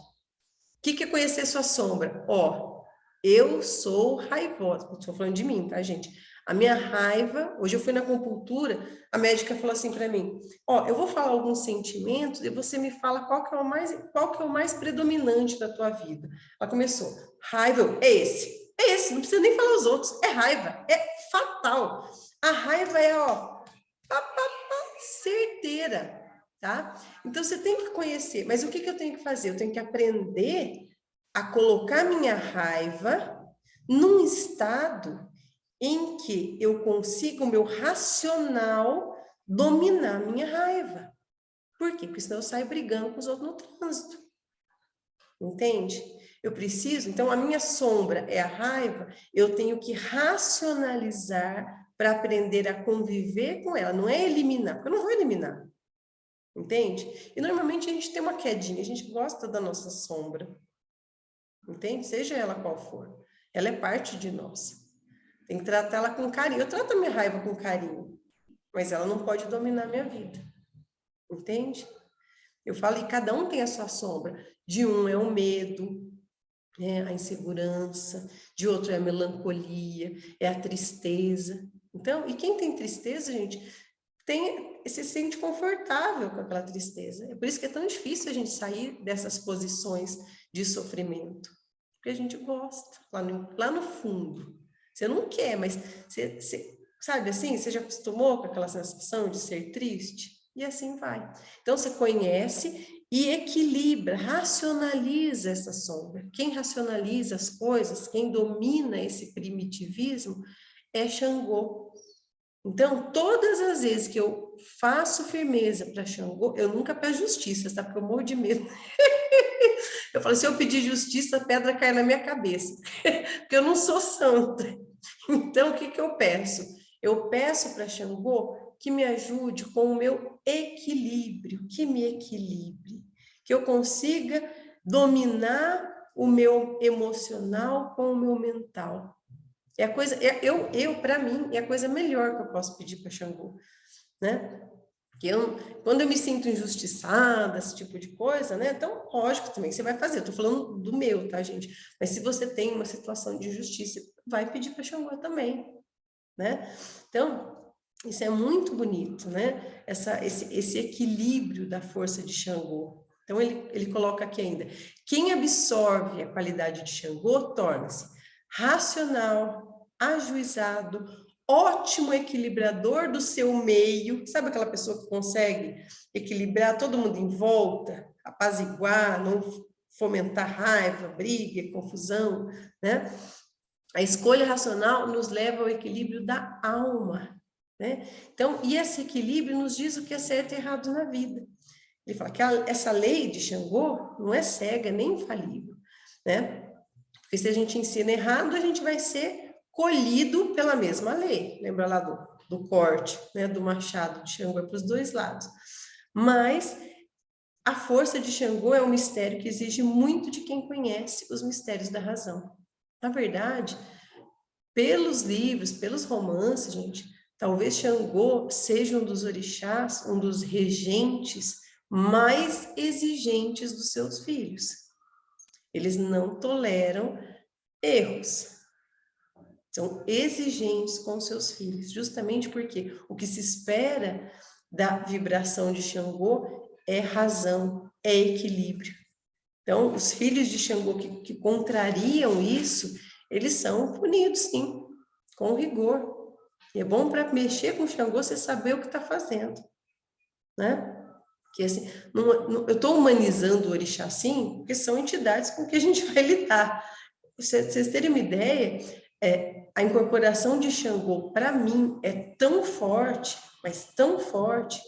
O que é conhecer a sua sombra? Ó, eu sou raivosa. Estou falando de mim, tá, gente? A minha raiva, hoje eu fui na acupuntura, a médica falou assim para mim, ó, eu vou falar alguns sentimentos e você me fala qual que é o mais predominante da tua vida. Ela começou, raiva, é esse, não precisa nem falar os outros, é raiva, é fatal. A raiva é, ó, certeira, tá? Então você tem que conhecer, mas o que eu tenho que fazer? Eu tenho que aprender a colocar minha raiva num estado em que eu consigo, o meu racional, dominar minha raiva. Por quê? Porque senão eu saio brigando com os outros no trânsito. Entende? Eu preciso, então a minha sombra é a raiva, eu tenho que racionalizar para aprender a conviver com ela, não é eliminar, porque eu não vou eliminar. Entende? E normalmente a gente tem uma quedinha, a gente gosta da nossa sombra. Entende? Seja ela qual for. Ela é parte de nós. Tem que tratar ela com carinho. Eu trato a minha raiva com carinho, mas ela não pode dominar a minha vida. Entende? Eu falo, e cada um tem a sua sombra. De um é o medo, né? A insegurança. De outro é a melancolia, é a tristeza. Então, e quem tem tristeza, gente, se sente confortável com aquela tristeza. É por isso que é tão difícil a gente sair dessas posições de sofrimento. Porque a gente gosta, lá no fundo. Você não quer, mas você sabe assim, você já acostumou com aquela sensação de ser triste? E assim vai. Então, você conhece e equilibra, racionaliza essa sombra. Quem racionaliza as coisas, quem domina esse primitivismo, é Xangô. Então, todas as vezes que eu faço firmeza para Xangô, eu nunca peço justiça, tá? Porque eu morro de medo. Eu falo, se eu pedir justiça, a pedra cai na minha cabeça. Porque eu não sou santa. Então, o que eu peço? Eu peço para Xangô que me ajude com o meu equilíbrio, que me equilibre, que eu consiga dominar o meu emocional com o meu mental. É a coisa, para mim, é a coisa melhor que eu posso pedir para Xangô, né? Porque quando eu me sinto injustiçada, esse tipo de coisa, né? Então, lógico também, você vai fazer. Eu tô falando do meu, tá, gente? Mas se você tem uma situação de injustiça, vai pedir para Xangô também, né? Então, isso é muito bonito, né? Esse equilíbrio da força de Xangô. Então, ele coloca aqui ainda, quem absorve a qualidade de Xangô torna-se racional, ajuizado, ótimo equilibrador do seu meio. Sabe aquela pessoa que consegue equilibrar todo mundo em volta, apaziguar, não fomentar raiva, briga, confusão, né? A escolha racional nos leva ao equilíbrio da alma, né? Então, e esse equilíbrio nos diz o que é certo e errado na vida. Ele fala que essa lei de Xangô não é cega nem infalível, né? Porque se a gente ensina errado, a gente vai ser colhido pela mesma lei. Lembra lá do corte, né? Do machado de Xangô para os dois lados. Mas a força de Xangô é um mistério que exige muito de quem conhece os mistérios da razão. Na verdade, pelos livros, pelos romances, gente, talvez Xangô seja um dos orixás, um dos regentes mais exigentes dos seus filhos. Eles não toleram erros. São exigentes com seus filhos, justamente porque o que se espera da vibração de Xangô é razão, é equilíbrio. Então, os filhos de Xangô que contrariam isso, eles são punidos, sim, com rigor. E é bom para mexer com Xangô você saber o que está fazendo, né? Que assim, eu estou humanizando o orixá, sim, porque são entidades com que a gente vai lidar. Para vocês terem uma ideia, a incorporação de Xangô, para mim, é tão forte, mas tão forte,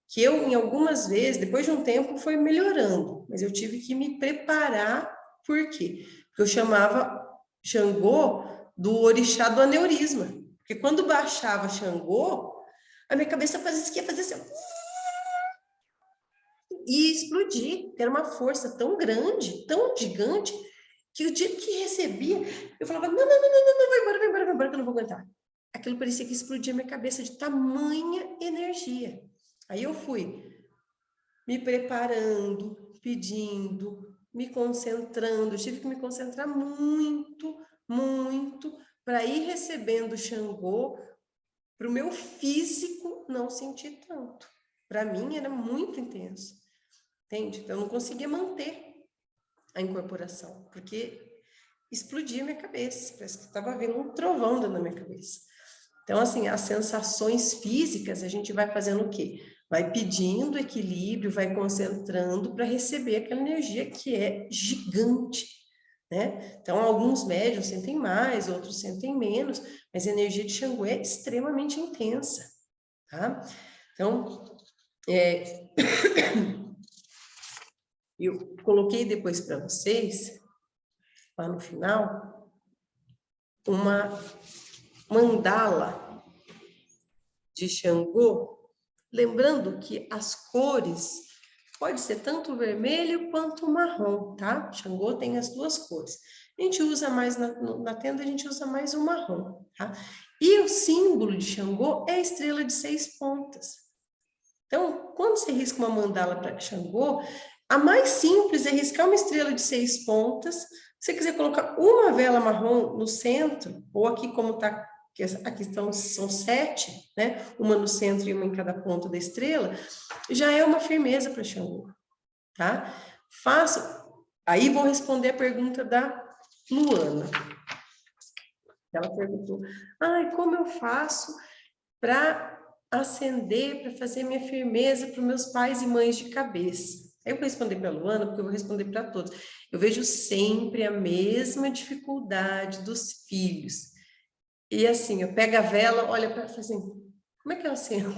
que eu, em algumas vezes, depois de um tempo, foi melhorando, mas eu tive que me preparar, por quê? Porque eu chamava Xangô do orixá do aneurisma, porque quando baixava Xangô, a minha cabeça ia fazer assim, e explodir, era uma força tão grande, tão gigante, que o dia que recebia, eu falava, não, vai embora, que eu não vou aguentar. Aquilo parecia que explodia minha cabeça de tamanha energia. Aí eu fui me preparando, pedindo, me concentrando, tive que me concentrar muito, muito, para ir recebendo Xangô, para o meu físico não sentir tanto. Para mim era muito intenso, entende? Então eu não conseguia manter a incorporação, porque explodia minha cabeça, parece que estava vindo um trovão dentro da minha cabeça. Então, assim, as sensações físicas, a gente vai fazendo o quê? Vai pedindo equilíbrio, vai concentrando para receber aquela energia que é gigante, né? Então, alguns médiuns sentem mais, outros sentem menos, mas a energia de Xangô é extremamente intensa, tá? Então, eu coloquei depois para vocês, lá no final, uma mandala de Xangô, lembrando que as cores pode ser tanto vermelho quanto marrom, tá? Xangô tem as duas cores. A gente usa mais na tenda, a gente usa mais o marrom, tá? E o símbolo de Xangô é a estrela de 6 pontas. Então, quando você risca uma mandala para Xangô, a mais simples é riscar uma estrela de 6 pontas. Se você quiser colocar uma vela marrom no centro, ou aqui como está, aqui são 7, né? Uma no centro e uma em cada ponta da estrela, já é uma firmeza para Xangô, tá? Faça. Aí vou responder a pergunta da Luana. Ela perguntou: como eu faço para acender, para fazer minha firmeza para os meus pais e mães de cabeça? Aí eu vou responder para a Luana, porque eu vou responder para todos. Eu vejo sempre a mesma dificuldade dos filhos. E assim, eu pego a vela, olha para ela assim, como é que eu acendo?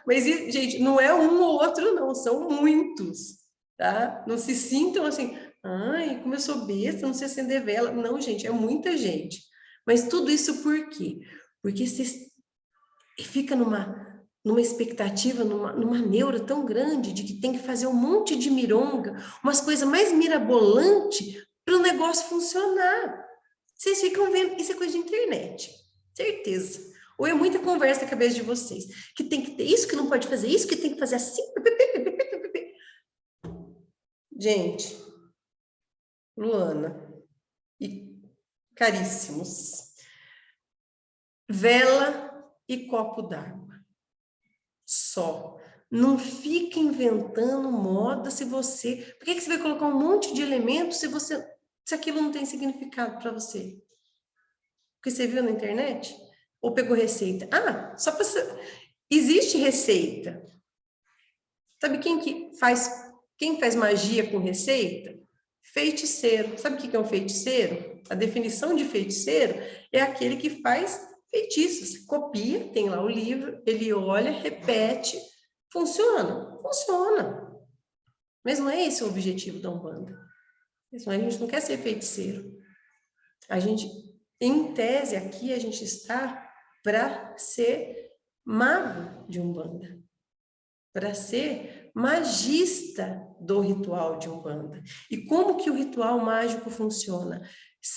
Mas, gente, não é um ou outro, não, são muitos, tá? Não se sintam assim, ai, como eu sou besta, não sei acender vela. Não, gente, é muita gente. Mas tudo isso por quê? Porque você fica numa expectativa, numa neura tão grande de que tem que fazer um monte de mironga, umas coisas mais mirabolantes para o negócio funcionar. Vocês ficam vendo, isso é coisa de internet, certeza. Ou é muita conversa na cabeça de vocês, que tem que ter isso, que não pode fazer isso, que tem que fazer assim. Gente, Luana e caríssimos, vela e copo d'água. Só. Não fica inventando moda se você... Por que você vai colocar um monte de elementos se aquilo não tem significado para você? Porque você viu na internet? Ou pegou receita? Só para você... Existe receita. Sabe quem faz magia com receita? Feiticeiro. Sabe o que é um feiticeiro? A definição de feiticeiro é aquele que faz feitiços. Copia, tem lá o livro, ele olha, repete, Funciona? Funciona. Mas não é esse o objetivo da Umbanda. A gente não quer ser feiticeiro. A gente, em tese, aqui a gente está para ser mago de Umbanda, para ser magista do ritual de Umbanda. E como que o ritual mágico funciona?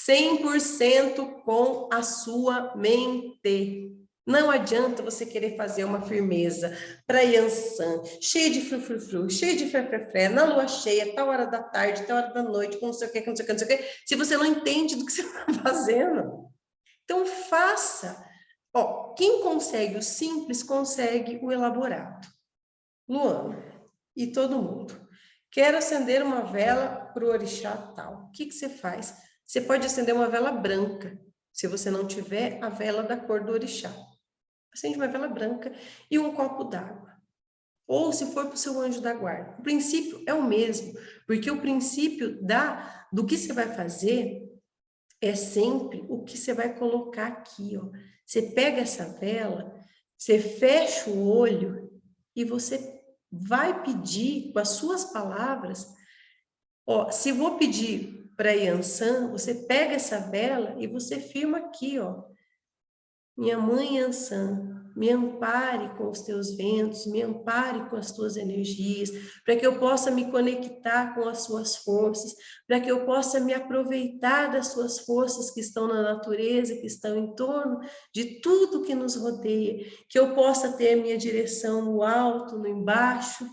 100% com a sua mente. Não adianta você querer fazer uma firmeza para Yansan, cheia de frufrufru, cheia de frefrefré, na lua cheia, tal hora da tarde, tal hora da noite, com não sei o que, com não sei o que, não sei o que, se você não entende do que você está fazendo. Então, faça. Ó, quem consegue o simples, consegue o elaborado. Luana e todo mundo. Quero acender uma vela para o orixá tal. O que que você faz? Você pode acender uma vela branca, se você não tiver a vela da cor do orixá. Acende uma vela branca e um copo d'água. Ou se for para o seu anjo da guarda. O princípio é o mesmo, porque o princípio do que você vai fazer é sempre o que você vai colocar aqui, ó. Você pega essa vela, você fecha o olho e você vai pedir com as suas palavras, ó, se vou pedir para Yansan, você pega essa vela e você firma aqui, ó. Minha mãe Yansan, me ampare com os teus ventos, me ampare com as tuas energias, para que eu possa me conectar com as suas forças, para que eu possa me aproveitar das suas forças que estão na natureza, que estão em torno de tudo que nos rodeia, que eu possa ter minha direção no alto, no embaixo,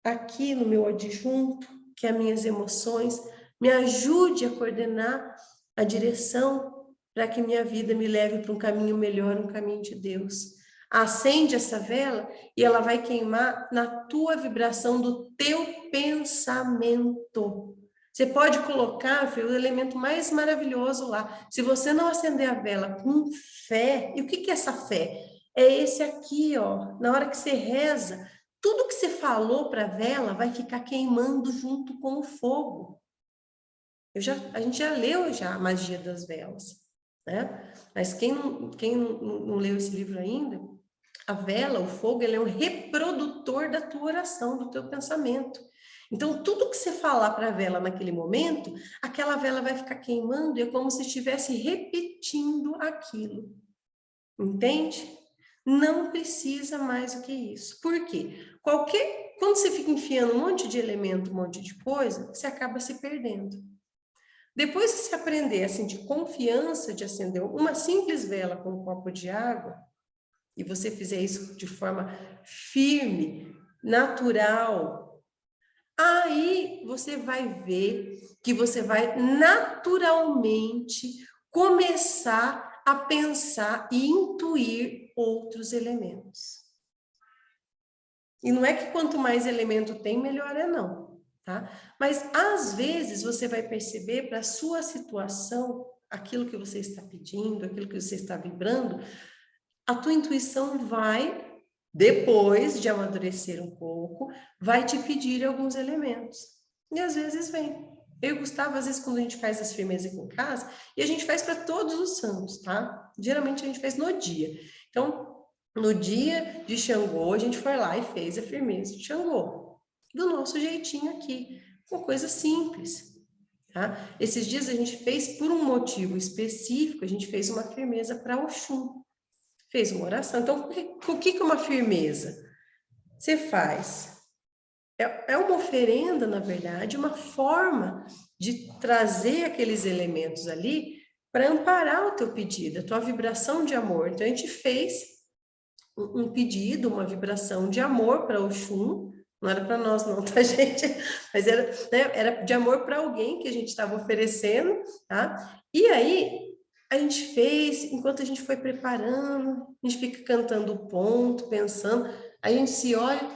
aqui no meu adjunto, que as minhas emoções me ajude a coordenar a direção para que minha vida me leve para um caminho melhor, um caminho de Deus. Acende essa vela e ela vai queimar na tua vibração do teu pensamento. Você pode colocar, filho, o elemento mais maravilhoso lá. Se você não acender a vela com fé, e o que é essa fé? É esse aqui, ó. Na hora que você reza, tudo que você falou para a vela vai ficar queimando junto com o fogo. A gente já leu a magia das velas, né? Mas quem não leu esse livro ainda, a vela, o fogo, ele é um reprodutor da tua oração, do teu pensamento. Então, tudo que você falar para a vela naquele momento, aquela vela vai ficar queimando e é como se estivesse repetindo aquilo. Entende? Não precisa mais do que isso. Por quê? Quando você fica enfiando um monte de elemento, um monte de coisa, você acaba se perdendo. Depois que você aprender a sentir confiança de acender uma simples vela com um copo de água, e você fizer isso de forma firme, natural, aí você vai ver que você vai naturalmente começar a pensar e intuir outros elementos. E não é que quanto mais elemento tem, melhor é não, tá? Mas às vezes você vai perceber para a sua situação, aquilo que você está pedindo, aquilo que você está vibrando, a tua intuição vai, depois de amadurecer um pouco, vai te pedir alguns elementos. E às vezes vem. Eu e o Gustavo, às vezes, quando a gente faz as firmezas aqui em casa, e a gente faz para todos os santos, tá? Geralmente a gente faz no dia. Então, no dia de Xangô, a gente foi lá e fez a firmeza de Xangô. Do nosso jeitinho aqui. Uma coisa simples, tá? Esses dias a gente fez por um motivo específico, a gente fez uma firmeza para Oxum. Fez uma oração. Então, o que é uma firmeza? Você faz. É uma oferenda, na verdade, uma forma de trazer aqueles elementos ali para amparar o teu pedido, a tua vibração de amor. Então, a gente fez um pedido, uma vibração de amor para Oxum, não era para nós não, tá, gente? Mas era, né, era de amor para alguém que a gente estava oferecendo, tá? E aí, a gente fez, enquanto a gente foi preparando, a gente fica cantando o ponto, pensando, aí a gente se olha,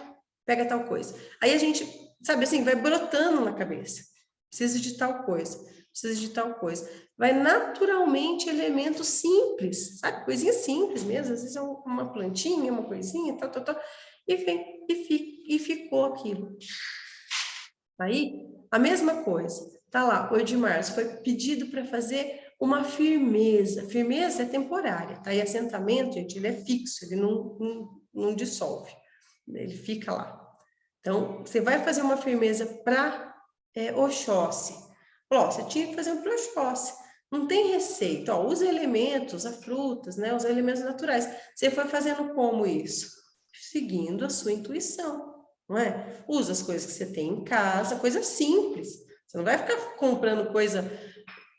pega tal coisa. Aí a gente, sabe assim, vai brotando na cabeça. Precisa de tal coisa, precisa de tal coisa. Vai naturalmente elementos simples, sabe? Coisinha simples mesmo, às vezes é uma plantinha, uma coisinha, tal, e vem, e ficou aquilo. Aí, a mesma coisa, tá lá, 8 de março, foi pedido para fazer uma firmeza. Firmeza é temporária, tá? E assentamento, gente, ele é fixo, ele não dissolve. ele fica lá. Então, você vai fazer uma firmeza para Oxóssi. Ó, você tinha que fazer um para Oxóssi. Não tem receita, ó, os elementos, as frutas, né, os elementos naturais. Você foi fazendo como isso? Seguindo a sua intuição, não é? Usa as coisas que você tem em casa, coisa simples. Você não vai ficar comprando coisa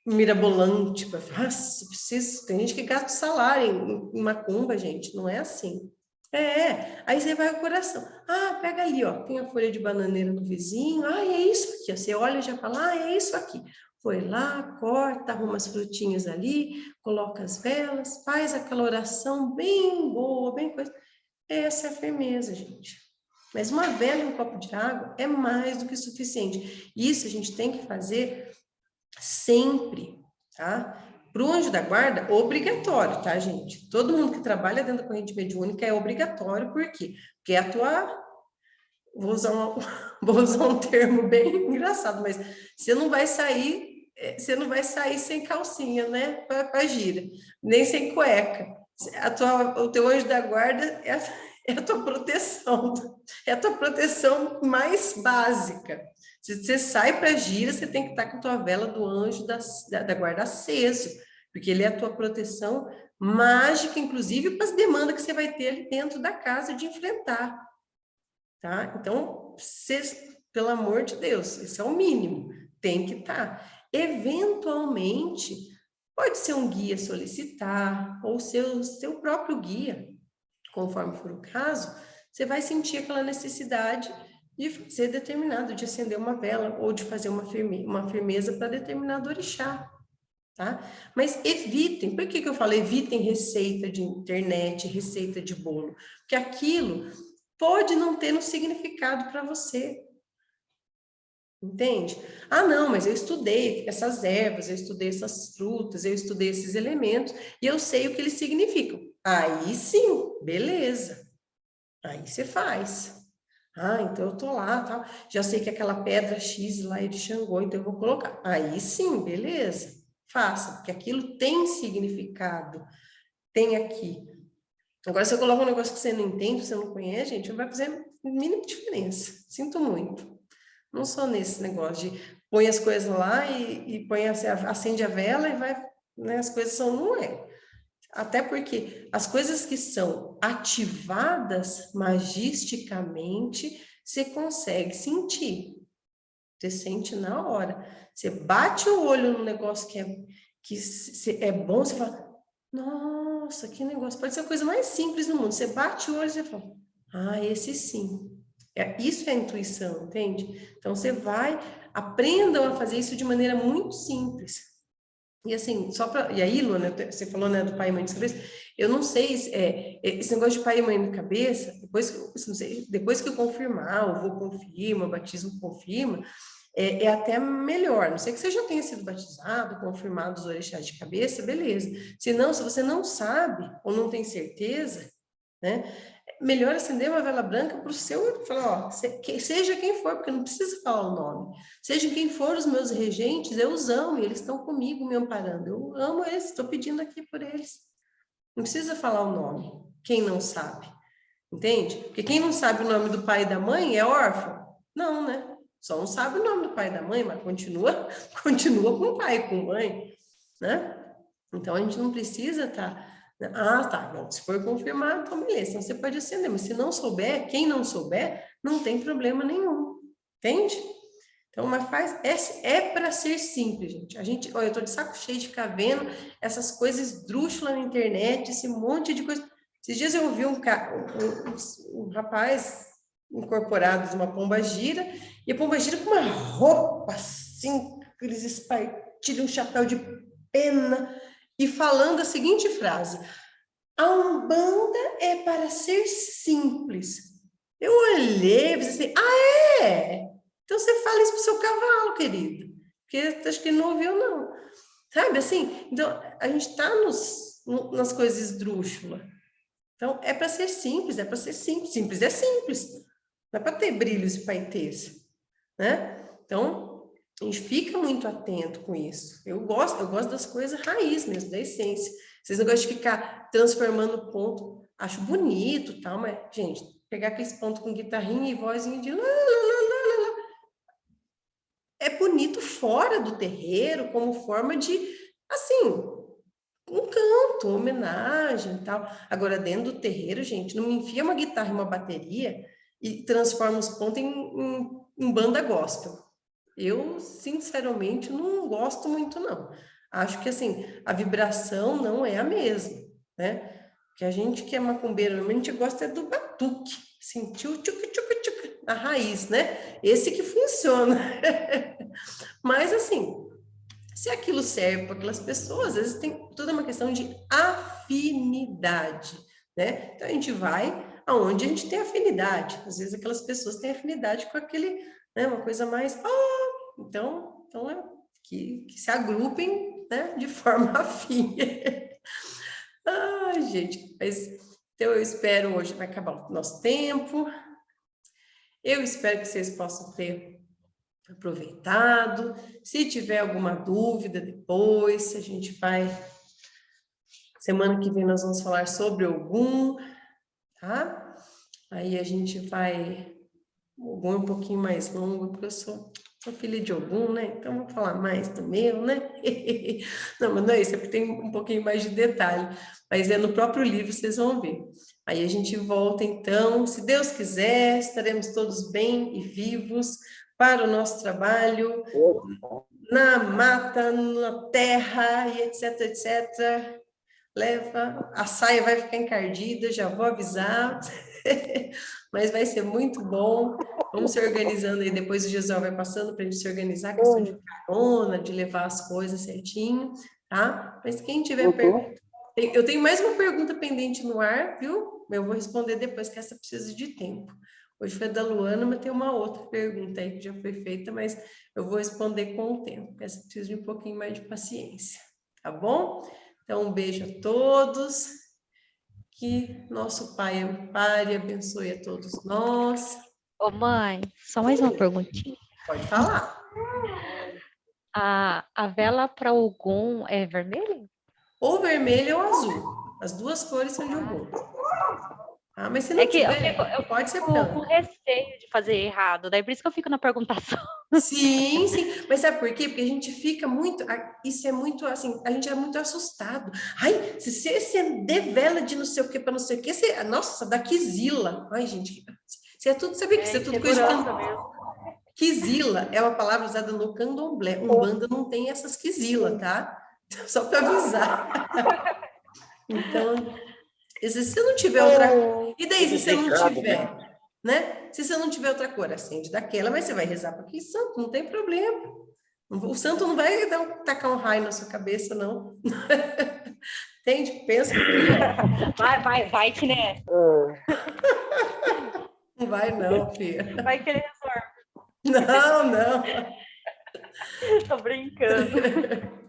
mirabolante para falar, preciso. Tem gente que gasta salário em macumba, gente, não é assim. Aí você vai ao coração. Ah, pega ali, ó, tem a folha de bananeira do vizinho. Ah, é isso aqui. Ó. Você olha e já fala, ah, é isso aqui. Foi lá, corta, arruma as frutinhas ali, coloca as velas, faz aquela oração bem boa, bem coisa. Essa é a firmeza, gente. Mas uma vela e um copo de água é mais do que suficiente. Isso a gente tem que fazer sempre, tá? Para o anjo da guarda, obrigatório, tá, gente? Todo mundo que trabalha dentro da corrente mediúnica é obrigatório, por quê? Porque a tua... Vou usar um termo bem engraçado, mas você não vai sair sem calcinha, né, para gira, nem sem cueca. O teu anjo da guarda é a tua proteção, é a tua proteção mais básica. Se você sai para gira, você tem que estar com a tua vela do anjo da guarda aceso, porque ele é a tua proteção mágica, inclusive para as demandas que você vai ter ali dentro da casa de enfrentar. Tá? Então, pelo amor de Deus, esse é o mínimo, tem que estar. Eventualmente, pode ser um guia solicitar, ou seu próprio guia, conforme for o caso, você vai sentir aquela necessidade de ser determinado, de acender uma vela, ou de fazer uma firmeza para determinado orixá. Tá? Mas evitem, por que eu falo evitem receita de internet, receita de bolo? Porque aquilo pode não ter um significado para você. Entende? Ah, não, mas eu estudei essas ervas, eu estudei essas frutas, eu estudei esses elementos e eu sei o que eles significam. Aí sim, beleza. Aí você faz. Ah, então eu tô lá, tal. Já sei que aquela pedra X lá é de Xangô, então eu vou colocar. Aí sim, beleza. Faça, porque aquilo tem significado. Tem aqui. Agora, se eu coloco um negócio que você não entende, você não conhece, gente, não vai fazer mínima diferença. Sinto muito. Não sou nesse negócio de põe as coisas lá e põe acende a vela e vai, né, as coisas são, não é. Até porque as coisas que são ativadas magisticamente, você consegue sentir. Você sente na hora. Você bate o olho no negócio que é bom, você fala, nossa, que negócio. Pode ser a coisa mais simples do mundo. Você bate o olho e você fala, ah, esse sim. Isso é intuição, entende? Então, você aprendam a fazer isso de maneira muito simples. E assim, e aí, Luana, você falou, né, do pai e mãe de cabeça, eu não sei, esse negócio de pai e mãe de cabeça, depois que eu confirmar, o vô confirma, o batismo confirma, é até melhor, não sei que você já tenha sido batizado, confirmado os orixás de cabeça, beleza. Se você não sabe, ou não tem certeza, né, melhor acender uma vela branca para o seu, falar, ó, seja quem for, porque não precisa falar o nome, seja quem for os meus regentes, eu os amo, e eles estão comigo me amparando, eu amo eles, estou pedindo aqui por eles, não precisa falar o nome, quem não sabe, entende? Porque quem não sabe o nome do pai e da mãe é órfão? Não, né? Só não sabe o nome do pai e da mãe, mas continua com pai e com mãe, né? Então, a gente não precisa estar... Ah, tá, bom, se for confirmado, então beleza, então você pode acender, mas se não souber, quem não souber, não tem problema nenhum, entende? Então, mas para ser simples, gente. Olha, eu tô de saco cheio de ficar vendo essas coisas esdrúxulas na internet, esse monte de coisa. Esses dias eu ouvi um rapaz incorporado de uma pombagira, e a pombagira com uma roupa assim, aqueles espartilhos, um chapéu de pena, e falando a seguinte frase: a Umbanda é para ser simples. Eu olhei e disse assim, ah, é? Então você fala isso pro seu cavalo, querido. Porque acho que ele não ouviu, não. Sabe, assim? Então, a gente está nas coisas esdrúxulas. Então, é para ser simples, é para ser simples. Simples é simples. Não é para ter brilhos e paetês, né? Então, a gente fica muito atento com isso. Eu gosto das coisas raiz mesmo, da essência. Vocês não gostam de ficar transformando ponto. Acho bonito, tal, mas, gente, pegar aqueles pontos com guitarrinha e vozinha de lá, lá, lá, lá, lá. É bonito fora do terreiro, como forma de, assim, um canto, uma homenagem e tal. Agora, dentro do terreiro, gente, não me enfia uma guitarra e uma bateria e transforma os pontos em banda gospel. Eu, sinceramente, não gosto muito, não. Acho que, assim, a vibração não é a mesma, né? Que a gente que é macumbeiro, a gente gosta é do batuque, sentiu tchuc, tchuc, tchuc, a raiz, né? Esse que funciona. Mas, assim, se aquilo serve para aquelas pessoas, às vezes tem toda uma questão de afinidade, né? Então, a gente vai aonde a gente tem afinidade. Às vezes, aquelas pessoas têm afinidade com aquele, né? Uma coisa mais... Então é que se agrupem, né? De forma afim. Ai, gente, mas... Então, eu espero hoje, vai acabar o nosso tempo. Eu espero que vocês possam ter aproveitado. Se tiver alguma dúvida depois, a gente vai... Semana que vem nós vamos falar sobre Ogum, tá? Aí a gente vai... Ogum é um pouquinho mais longo, porque eu sou filha de Ogum, né? Então vou falar mais do meu, né? Não, mas não é isso, é porque tem um pouquinho mais de detalhe. Mas é no próprio livro, vocês vão ver. Aí a gente volta, então, se Deus quiser, estaremos todos bem e vivos para o nosso trabalho, na mata, na terra, e etc, etc. Leva, a saia vai ficar encardida, já vou avisar, mas vai ser muito bom. Vamos se organizando aí, depois o Josué vai passando para a gente se organizar, questão de carona, de levar as coisas certinho, tá? Mas quem tiver pergunta, eu tenho mais uma pergunta pendente no ar, viu? Eu vou responder depois, que essa precisa de tempo. Hoje foi da Luana, mas tem uma outra pergunta aí que já foi feita, mas eu vou responder com o tempo, essa precisa de um pouquinho mais de paciência, tá bom? Então, um beijo a todos, que nosso Pai ampare e abençoe a todos nós. Ô, mãe, só mais uma perguntinha. Pode falar. A vela para Ogum é vermelha? Ou vermelho ou azul. As duas cores são de Ogum. Ah, mas se É não que tiver, eu pode ser fico com branco. receio de fazer errado, daí por isso que eu fico na perguntação. Sim, sim. Mas sabe por quê? Porque a gente fica muito... Isso é muito assim... A gente é muito assustado. Ai, se você acender vela de não sei o que para não sei o que, você... Nossa, dá quizila. Ai, gente... Você é tudo... Sabia que isso é tudo coisa de... Mesmo. Quizila é uma palavra usada no candomblé. Umbanda não tem essas quizila, tá? Só para avisar. Então, se você não tiver outra... E daí, se você não tiver... Né? Se você não tiver outra cor, acende daquela, mas você vai rezar para aquele santo, não tem problema. O santo não vai tacar um raio na sua cabeça, não. Entende? Pensa um pouquinho. Vai que né? Não vai não, filha. Vai que ele resolve. Não. Tô brincando.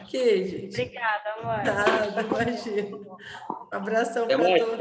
Ok, gente. Obrigada, mãe. Nada, imagina. Um abração para todos.